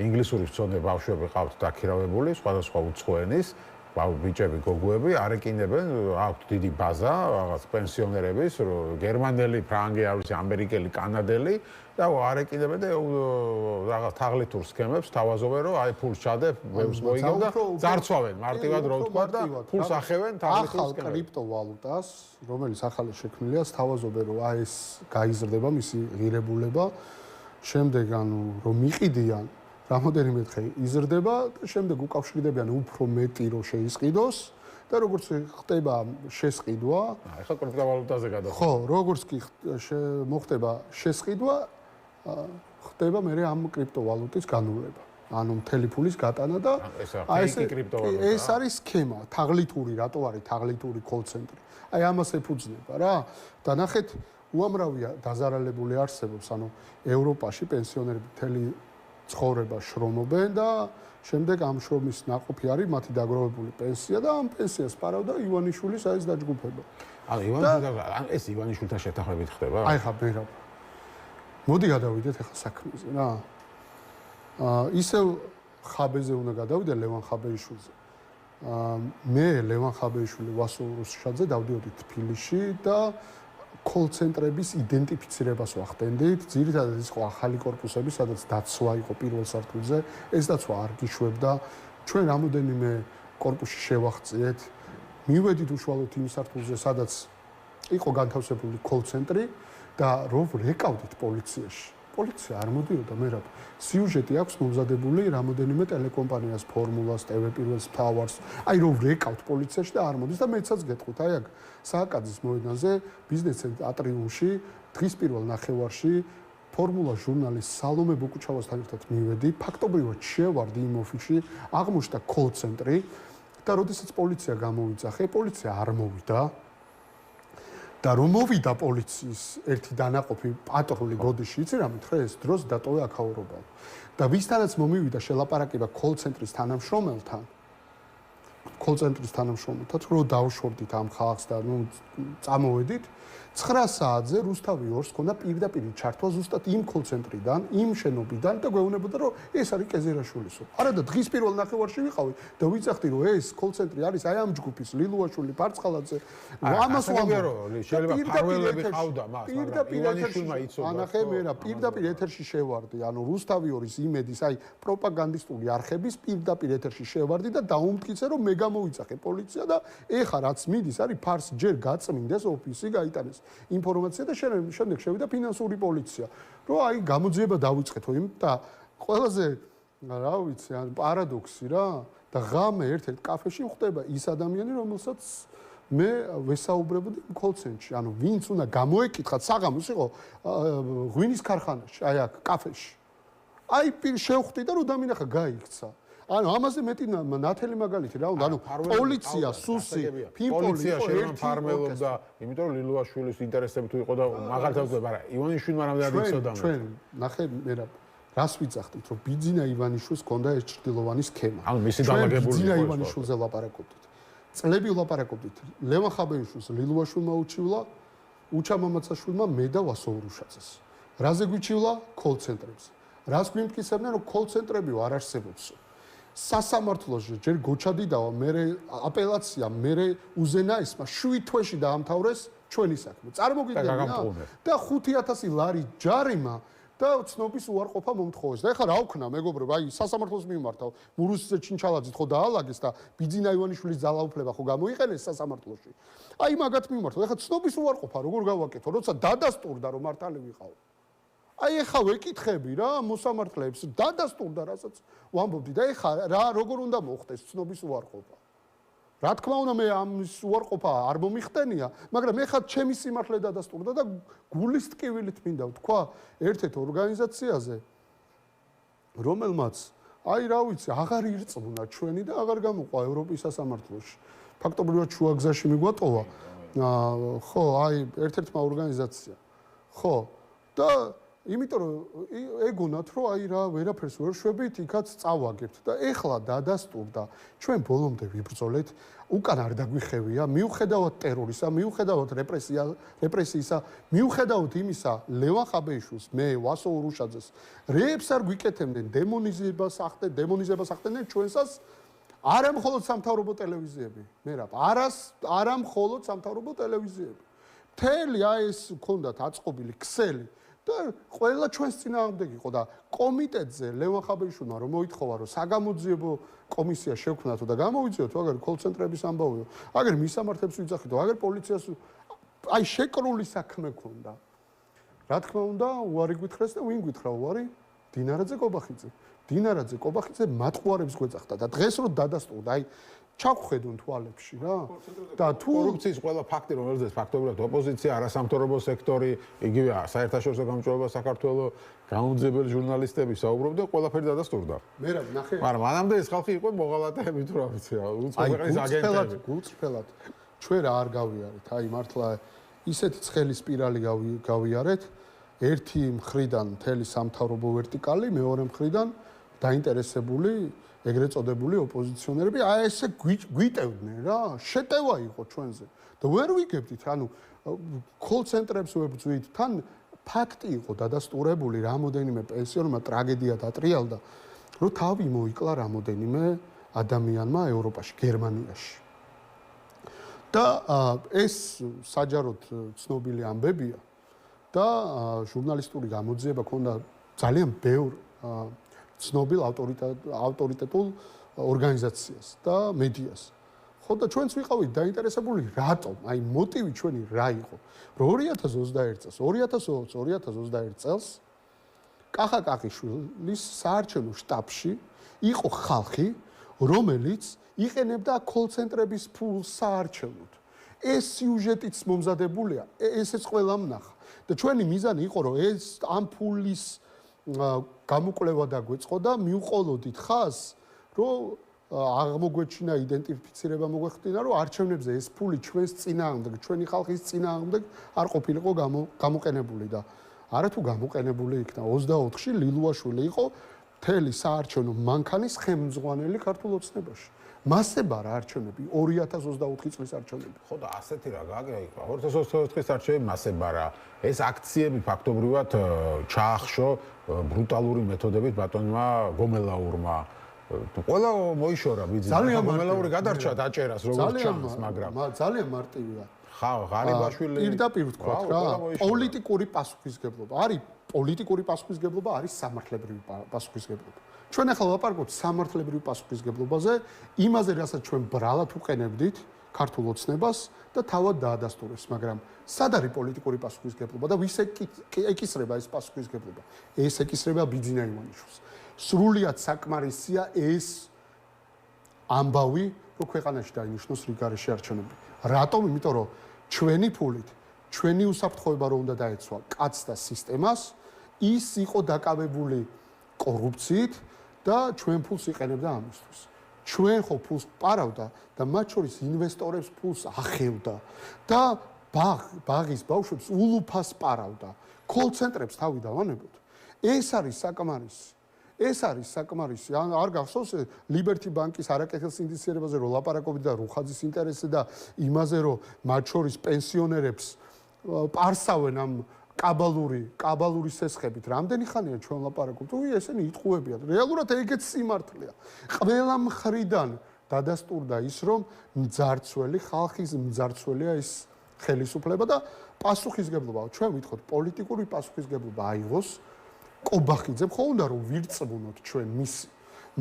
Speaker 1: ინგლისური მცოდნე ბავშვები ყავთ დაქირავებული, სხვადასხვა უცხოენის ბიჭები, გოგოები არეკინებენ, აქვთ დიდი ბაზა, რაღაც პენსიონერების, გერმანელი, ფრანგი, არ ვიცი, ამერიკელი, კანადელი და არეკინებენ და რაღაც თაღლითურ სქემებს თავაზობენ, რომ აი ფულს ჩადებ, ბევრს მოიგებ და ძარცვავენ, მარტივად რო ვთქვა და ფულს ახევენ თაღლითურ სქემებში.
Speaker 3: ახალ კრიპტოვალუტას, რომელიც ახალი შექმნილია, თავაზობენ, რომ აი ეს გაიზრდება მისი ღირებულება, შემდეგ ანუ რომ მიყიდიან რამოდენიმე დღე იზრდება და შემდეგ უკავშირდებიან უფრო მეტი რო შეისყიდოს და როგორც ხდება შესყიდვა,
Speaker 1: ახლა კრიპტოვალუტაზე გადავიდეთ.
Speaker 3: ხო, როგორც კი მოხდება შესყიდვა, ხდება მე ამ კრიპტოვალუტის განულება. ანუ მთელი ფულის გატანა და ეს არის სქემა, თაღლითური, რატო არის თაღლითური კოლცენტრი. აი ამას ეფუძნება რა. და ნახეთ, უამრავია დაზარალებული არსებობს, ანუ ევროპაში პენსიონერები მთელი ცხოვრება შრომობენ და შემდეგ ამ შრომის ნაყოფი არის მათი დაგროვებული პენსია და ამ პენსიას პარავდა ივანიშვილის აი ეს დაჯგუფება.
Speaker 1: ანუ ეს ივანიშვილთან შეთანხმებით ხდება?
Speaker 3: აი ხა ბერა. მოდი გადავიდეთ ახლა საქმეზე რა. ისევ ხაბეზე უნდა გადავიდე ლევან ხაბეიშვილზე. მე ლევან ხაბეიშვილი ვასო რუსშაძე დავდიოდი თბილისში და კოლცენტრების იდენტიფიცირებას ვახდენდით. ძირითადად ის იყო ახალი კორპუსები, სადაც დაცვა იყო პირველ სართულზე. ეს დაცვა არ გიშვებდა ჩვენ რამოდენიმე კორპუსში შევახციეთ, მივედით უშუალოდ იმ სართულზე, სადაც იყო განთავსებული კოლ-ცენტრი და რომ რეკავდით პოლიციაში. პოლიცია არ მოდიოდა, მერაბ. სიუჟეტი აქვს მომზადებული რამოდენიმე ტელეკომპანიას, ფორმულას, TV1-ს, ფავარს. აი რომ რეკავთ პოლიციაში და არ მოდის და მეცაც გეტყვით, აი აქ სააკაძის მოედანზე, ბიზნეს ატრიუმში, დღის პირველ ნახევარში ფორმულა ჟურნალის სალომე ბუკუჩავასთან ერთად მივედი, ფაქტობრივად შევარდი იმ ოფისში, აღმოჩნდა კოლ-ცენტრი და როდესაც პოლიცია გამოვიძახე, პოლიცია არ მოვიდა. და რომ მოვიდა პოლიციის ერთი დანაყოფი პატრული გოდიში, იცი რა მითხრა ეს დროს დატოვე აქაურობამ. და ვისთანაც მომივიდა შელაპარაკება კოლ-ცენტრის თანამშრომელთან, რომ დავშორდით ამ ხალხს და ნუ წამოვედით, 9 საათზე რუსთავი 2-ს ქონდა პირდაპირ ჩართვა ზუსტად იმ კოლ-ცენტრიდან, იმ შენობიდან და გვეუბნებოდა რომ ეს არის კეზერაშვილისო. არა და დღის პირველ ნახევარში ვიყავი და ვიცახდი რომ ეს კოლ-ცენტრი არის აი ამ ჯგუფის ლილუაშვილი, ფარცხალაძე, ამას ვამბობ.
Speaker 1: შეიძლება ფარველები ყავდა მას, მაგრამ ივანიშვილმა იცოდა.
Speaker 3: ანახე მერა პირდაპირ ეთერში შევარდი, ანუ რუსთავი 2-ის იმედის აი პროპაგანდისტული არხების პირდაპირ ეთერში შევარდი და დაუმტკიცე რომ მე გამოვიძახე პოლიცია და ეხა რაც მიდის არის ფარს ჯერ გაწმინდეს ოფისი გაიტანეს ინფორმაცია და შემდეგ შევიდა ფინანსური პოლიცია. რომ აი გამოძიება დავიწყეთო იმ და ყველაზე რა ვიცი, ან პარადოქსი რა და ღამე ერთ-ერთ კაფეში ხვდება ის ადამიანი, რომელსაც მე ვესაუბრებოდი იმ კოლ-ცენტრში. ანუ ვინც უნდა გამოეკითხათ საღამოს იყო ღვინის ქარხანაში, აი აქ კაფეში. აი შევხვდი და რომ დამინახა გაიქცა. ანუ ამაზე მეტი ნათელი მაგალითი რა უნდა, ანუ პოლიცია, სუსი,
Speaker 1: პოლიცია შეიძლება ფარმელობდა, იმიტომ რომ ლილუაშვილის ინტერესები თუ იყო და მაგალითად, მაგრამ ივანიშვილმა რამდენად იცოდა მე.
Speaker 3: ჩვენ ნახე მე რა რას ვიძახდით, რომ ბიძინა ივანიშვილს ჰქონდა ეს ჭრდილოვანი სქემა.
Speaker 1: ანუ მისი დამაგებული
Speaker 3: ბიძინა ივანიშვილზე ლაპარაკობდით. წლები ვლაპარაკობდით. ლევან ხაბეიშვილს ლილუაშვილმა უჩივლა, უჩა მამაცაშვილმა მე და ვასო ურუშაძეს. რაზე გვიჩივლა? კოლ-ცენტრებზე. რას გვიმტკიცებდნენ, რომ კოლ-ცენტრებიო არ არსებობსო. სასამართლოში ჯერ გოჩადიდავა, მერე აპელაცია, მერე უზენაესმა 7 თვეში დაამთავრეს ჩვენი საქმე. წარმოგიდგენია და 5000 ლარი ჯარიმა და ცნობის უარყოფა მომთხოვეს. და ეხლა რა ვქნა, მეგობრებო, აი სასამართლოს მიმართავ, მურუსიძე ჩინჩალაძით ხო დაალაგეს და ბიძინა ივანიშვილის ძალაუფლება ხო გამოიყენეს სასამართლოში. აი მაგათ მიმართავ. ეხლა ცნობის უარყოფა როგორ გავაკეთო, როცა დადასტურდა რომ მართალი ვიყავ. აი ეხა ვეკითხები რა მოსამართლეებს დადასტურდა რასაც ვამბობდი და ეხა რა როგორ უნდა მოხდეს ცნობის უარყოფა. რა თქმა უნდა მე ამის უარყოფა არ მომიხდენია, მაგრამ ეხა ჩემი სიმართლე დადასტურდა და გულის ტკივილით მინდა ვთქვა ერთ-ერთ ორგანიზაციაზე, რომელმაც აი რა ვიცი, აღარ ირწმუნა ჩვენი და აღარ გამოყვა ევროპის სასამართლოში. ფაქტობრივად შუაგზაში მიგვატოვა. ხო, აი ერთ-ერთმა ორგანიზაცია. ხო და იმიტომ რომ ეგონათ რომ აი რა ვერაფერს ვერ შვებით, იქაც წავაგებთ და ეხლა დადასტურდა ჩვენ ბოლომდე ვიბრძოლეთ, უკან არ დაგვიხევია, მიუხედავად ტერორისა, მიუხედავად რეპრესიისა, მიუხედავად იმისა, ლევან ხაბეიშვილს, მე ვასო ურუშაძეს, რეებს არ გვიკეთებდნენ, დემონიზებას ახდენდნენ ჩვენსას, არა მხოლოდ სამთავრობო ტელევიზიები, მერაბ, არა მხოლოდ სამთავრობო ტელევიზიები. მთელი აი ეს ქონდათ აწყობილი ქსელი და ყველა ჩვენს წინააღმდეგ იყო და კომიტეტზე ლევან ხაბეიშვილმა რომ მოითხოვა რომ საგამოძიებო კომისია შევქმნათო და გამოვიძიოთ აგერ კოლ-ცენტრების ამბავიო, აგერ მისამართებს ვიძახითო, აგერ პოლიციას აი შეკრული საქმე ქონდა. რა თქმა უნდა, უარი გვითხრეს და ვინ გვითხრა უარი? დინარაძე კობახიძე. დინარაძე კობახიძე მატყუარებს გვეძახდა და დღეს რო დადასტურდა, აი ჩავხედონ თვალებში რა და თუ
Speaker 1: კორუფციის ყველა ფაქტი რომელზეც ფაქტობრივად ოპოზიცია, არასამთავრობო სექტორი, იგივე საერთაშორისო გამჭვირვალობა საქართველოს გამოძიებელი ჟურნალისტები საუბრობდნენ, ყველაფერი დადასტურდა.
Speaker 3: მე რა ნახე.
Speaker 1: მაგრამ მანამდე ეს ხალხი იყო მოღალატეები თუ რა ვიცი რა, უცხოეთის აგენტები.
Speaker 3: გულწრფელად ჩვენ რა არ გავიარეთ, აი მართლა ისეთი ცხელი სპირალი გავიარეთ, ერთი მხრიდან მთელი სამთავრობო ვერტიკალი, მეორე მხრიდან დაინტერესებული ეგრეთ წოდებული ოპოზიციონერები, აი ესე გვიტევდნენ რა, შეტევა იყო ჩვენზე. და ვერ ვიგებდით, ანუ კოლ-ცენტრებს ვებრძვით, თან ფაქტი იყო დადასტურებული, რამოდენიმე პენსიონერმა ტრაგედია დატრიალდა, რომ თავი მოიკლა რამოდენიმე ადამიანმა ევროპაში, გერმანიაში. და ეს საჯაროდ ცნობილი ამბებია და ჟურნალისტური გამოძიება ქონდა ძალიან ბევრ ცნობილ ავტორიტეტულ ორგანიზაციას და მედიას. ხო და ჩვენც ვიყავით დაინტერესებული რატომ, აი მოტივი ჩვენი რა იყო. რომ 2021 წელს, 2020-2021 წელს კახა კახიშვილის საარჩევნო შტაბში იყო ხალხი, რომელიც იყენებდა კოლ-ცენტრების ფულს საარჩევნოდ. ეს სიუჟეტიც მომზადებულია, ესეც ყველამ ნახა. და ჩვენი მიზანი იყო, რომ ეს ამ ფულის გამოკვლევა დაგვეწყო და მივყოლოდით ხაზს, რომ აღმოგვეჩინა იდენტიფიცირება მოგვეხდინა, რომ არჩევნებზე ეს ფული ჩვენს წინააღმდეგ, ჩვენი ხალხის წინააღმდეგ არ ყოფილიყო გამოყენებული და არათუ გამოყენებული იქნა. 24-ში ლილუაშვილი იყო მთელი საარჩევნო მანქანის ხელმძღვანელი ქართულ ოცნებაში. მასება რა არჩევნები 2024 წლის არჩევნები.
Speaker 1: ხო და ასეთი რა გააკეთა 2024 წლის არჩევნები მასება რა. ეს აქციები ფაქტობრივად ჩაახშო ბრუტალური მეთოდებით ბატონმა გომელაურმა. ყველა მოიშორა ბიძინა. გომელაური გადარჩა დაჭერას როგორც ჩანს, მაგრამ
Speaker 3: ძალიან მარტივია.
Speaker 1: ხა ღარიბაშვილი
Speaker 3: პირდაპირ ვთქვათ რა. პოლიტიკური პასუხისგებლობა. არის პოლიტიკური პასუხისგებლობა, არის სამართლებრივი პასუხისგებლობა. ჩვენ ახლა ვაპარაკობთ სამართლებრივ პასუხისგებლობაზე, იმაზე, რასაც ჩვენ ბრალად უყენებდით ქართულ ოცნებას და თავად დაადასტურეს, მაგრამ სად არის პოლიტიკური პასუხისგებლობა და ვის ეკისრება ეს პასუხისგებლობა? ეს ეკისრება ბიძინა ივანიშვილს. სრულიად საკმარისია ეს ამბავი, რომ ქვეყანაში დაინიშნოს რიგარეში არჩევნები. რატომ? იმიტომ რომ ჩვენი ფულით, ჩვენი უსაფრთხოება რომ უნდა დაეცვა კაცს და სისტემას, ის იყო დაკავებული კორუფციით და ჩვენ ფულს იყენებდა ამისთვის. ჩვენ ხო ფულს პარავდა და მათ შორის ინვესტორებს ფულს ახევდა და ბაღის ბავშვებს ულუფას პარავდა. კოლ-ცენტრებს თავი დავანებოთ. ეს არის საკმარისი. ეს არის საკმარისი. არ გახსოვს ლიბერტი ბანკის არაკეთილ სინდისიერებაზე რომ ლაპარაკობდი და რუხაძის ინტერესზე და იმაზე რომ მათ შორის პენსიონერებს პარსავენ ამ კაბალური სესხებით. რამდენი ხანია ჩვენ ლაპარაკობთ? ესენი იტყუებიან. რეალურად ეგეც სიმართლეა. ყველა მხრიდან დადასტურდა ის, რომ მძარცველი ხალხის მძარცველია ის ხელისუფლება და პასუხისგებლობა. ჩვენ ვითხოვთ პოლიტიკური პასუხისგებლობა აიღოს. კობახიძემ ხო უნდა რომ ვირწმუნოთ ჩვენ მისი.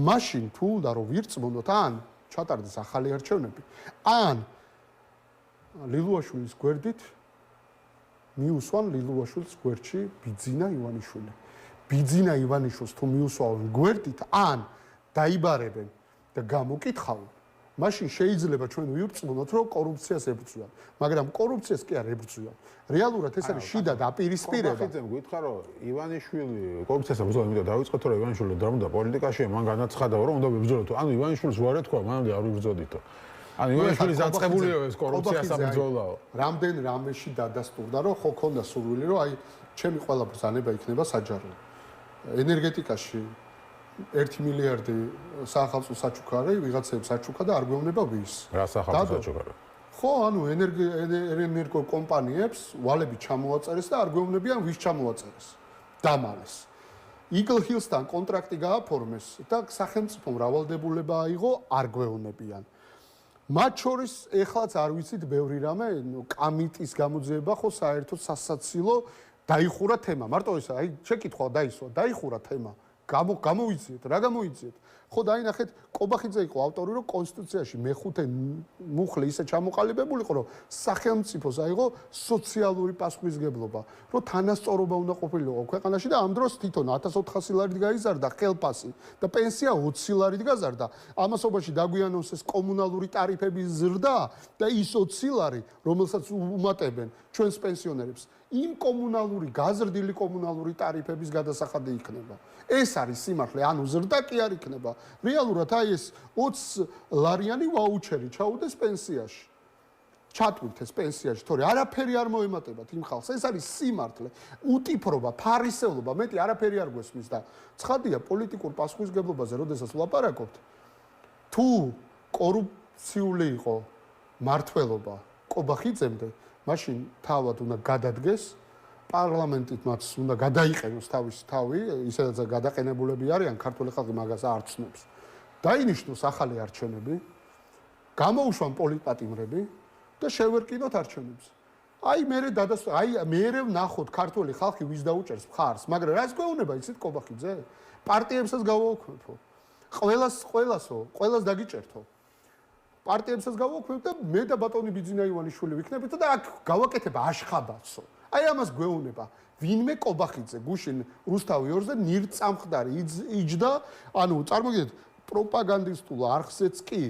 Speaker 3: მაშინ თუ უნდა რომ ვირწმუნოთ, ან ჩატარდეს ახალი არჩევნები, ან ლილუაშვილის გვერდით მიუსვან ლილუაშვილის გვერდში ბიძინა ივანიშვილი. ბიძინა ივანიშვილს თუ მიუსვავენ გვერდით, ან დაიბარებენ და გამოკითხავენ, მაშინ შეიძლება ჩვენ ვირწმუნოთ, რომ კორუფციას ებრძვიან, მაგრამ კორუფციას კი არ ებრძვიან. რეალურად ეს არის შიდა დაპირისპირება.
Speaker 1: ხახიძემ გითხრა, რომ ივანიშვილი კორუფციას ებრძვიან, იმიტომ დავიწყოთ, რომ ივანიშვილი დრამდა პოლიტიკაში, მან განაცხადა, რომ უნდა ვიბრძოლოთ. ანუ ივანიშვილს ვარ ეთქვა, მანამდე არ ვიბრძოდითო. ანუ ივანიშვილი დაწყებულია ეს კორუფციას აბრძოლაო.
Speaker 3: რამდენ რამეში დადასტურდა, რომ ხო ქონდა სურვილი, რომ აი ჩემი ყველა ბრძანება იქნება საჯარო. ენერგეტიკაში 1 მილიარდი სახალხო საჩუქარი, ვიღაცებს საჩუქა და არ გვეუბნება ვის.
Speaker 1: რა სახალხო საჩუქარი?
Speaker 3: ხო, ანუ ენერგო კომპანიებს ვალები ჩამოაწერეს და არ გვეუბნებიან ვის ჩამოაწერეს. დამალეს. Eagle Hills-თან კონტრაქტი გააფორმეს და სახელმწიფო მრავალდებულება აიღო, არ გვეუბნებიან. მათ შორის ეხლაც არ ვიცით ბევრი რამე, კამიტის გამოძიება ხო საერთოდ სასაცილო დაიხურა თემა. მარტო ეს აი შეკითხვა დაიხურა თემა. გამოვიძიეთ, რა გამოვიძიეთ? ხო დაინახეთ, კობახიძე იყო ავტორი, რომ კონსტიტუციაში მეხუთე მუხლი ისე ჩამოყალიბებულიყო, რომ სახელმწიფოს აიღო სოციალური პასუხისგებლობა, რომ თანასწორობა უნდა ყოფილიყო ქვეყანაში და ამ დროს თვითონ 1400 ლარით გაიზარდა ხელფასი და პენსია 20 ლარით გაზარდა. ამასობაში დაგვიანონსეს კომუნალური ტარიფების ზრდა და ის 20 ლარი, რომელსაც უმატებენ ჩვენს პენსიონერებს, იმ გაზრდილი კომუნალური ტარიფების გადასახადი იქნება. ეს არის სიმართლე, ანუ ზრდა კი არ იქნება. რეალურად აი ეს 20 ლარიანი ვაუჩერი ჩაუდეს პენსიაში. ჩატვირთ ეს პენსიაში, თორე არაფერი არ მოემატებათ იმ ხალხს. ეს არის სიმართლე, უტიფრობა, ფარისევლობა, მეტი არაფერი არ გვესმის და ცხადია პოლიტიკურ პასუხისგებლობაზე, როდესაც ვლაპარაკობთ, თუ კორუფციული იყო მართლობა კობახიძემდე, მაშინ თავად უნდა გადადგეს, პარლამენტით მათ უნდა გადაიყენოს თავისი თავი, ისედაც გადაყენებულები არიან, ქართული ხალხი მაგას არ ცნობს. დაინიშნოს ახალი არჩევნები, გამოუშვან პოლიტპატიმრები და შევერკინოთ არჩევნებს. აი მე ვნახოთ ქართული ხალხი ვის დაუჭერს მხარს, მაგრამ რას გვეუბნება იცით კობახიძე? პარტიებსაც გავაუქმებო. ყველას დაგიჭერთო. პარტიებსაც გავაქვევ და მე და ბატონი ბიძინა ივანიშვილი ვიქნებით და აქ გავაკეთებ აშხაბაცო. აი ამას გვეუბნება. ვინმე კობახიძე გუშინ რუსთავი 2-ზე ნირწამხდარი იჯდა, ანუ წარმოგიდგენთ პროპაგანდისტულ არხზეც კი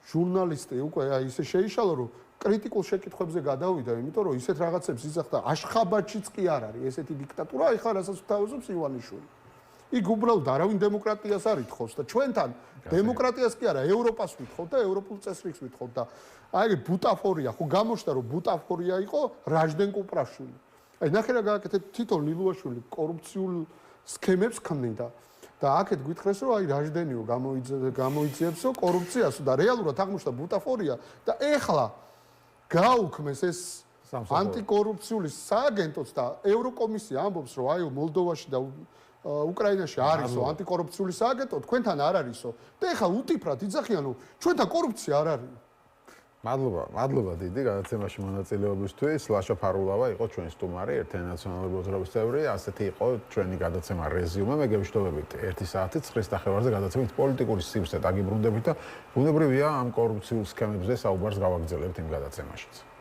Speaker 3: ჟურნალისტი უკვე აი ისე შეიშალა რომ კრიტიკულ შეკითხვებზე გადავიდა, იმიტომ რომ ისეთ რაღაცებს ისახდა აშხაბაჩიც კი არ არის ესეთი დიქტატურა, აი ხარ რასაც თავაზობს ივანიშვილი. იქ უბრალოდ არავინ დემოკრატიას არ ითხოვს და ჩვენთან დემოკრატიას კი არა, ევროპას ვითხოვთ და ევროპულ წესრიგს ვითხოვთ და აი ბუტაფორია, ხო გამოჩნდა რომ ბუტაფორია იყო რაჟდენ კუპრაშვილი. აი ნახე რა გააკეთეთ თვითონ ლილუაშვილი კორუფციულ სქემებს ქმნიდა და აქეთ გითხრეს რომ აი რაჟდენიო გამოიძიებსო კორუფციასო და რეალურად აღმოჩნდა ბუტაფორია და ეხლა გაუქმეს ეს ანტიკორუფციული სააგენტოც და ევროკომისია ამბობს რომ აი მოლდოვაში და უკრაინაში არისო ანტიკორუფციული სააგენტო, თქვენთან არ არისო და ეხლა უტიფრად იძახიან რომ ჩვენთან კორუფცია არ არის.
Speaker 1: მადლობა დიდი გადაცემაში მონაწილეობისთვის. ლაშა ფარულავა იყო ჩვენი სტუმარი, ერთიანი ნაციონალური მოძრაობის წევრი. ასეთი იყო ჩვენი გადაცემა რეზიუმე. მე გევშտობებით 1 საათით 9 ნახევარზე გადაცემით პოლიტიკური სივრცე დაგიბრუნდებით და ბუნებრივია ამ კორუფციულ სქემებზე საუბარს გავაგრძელებთ იმ გადაცემაშიც.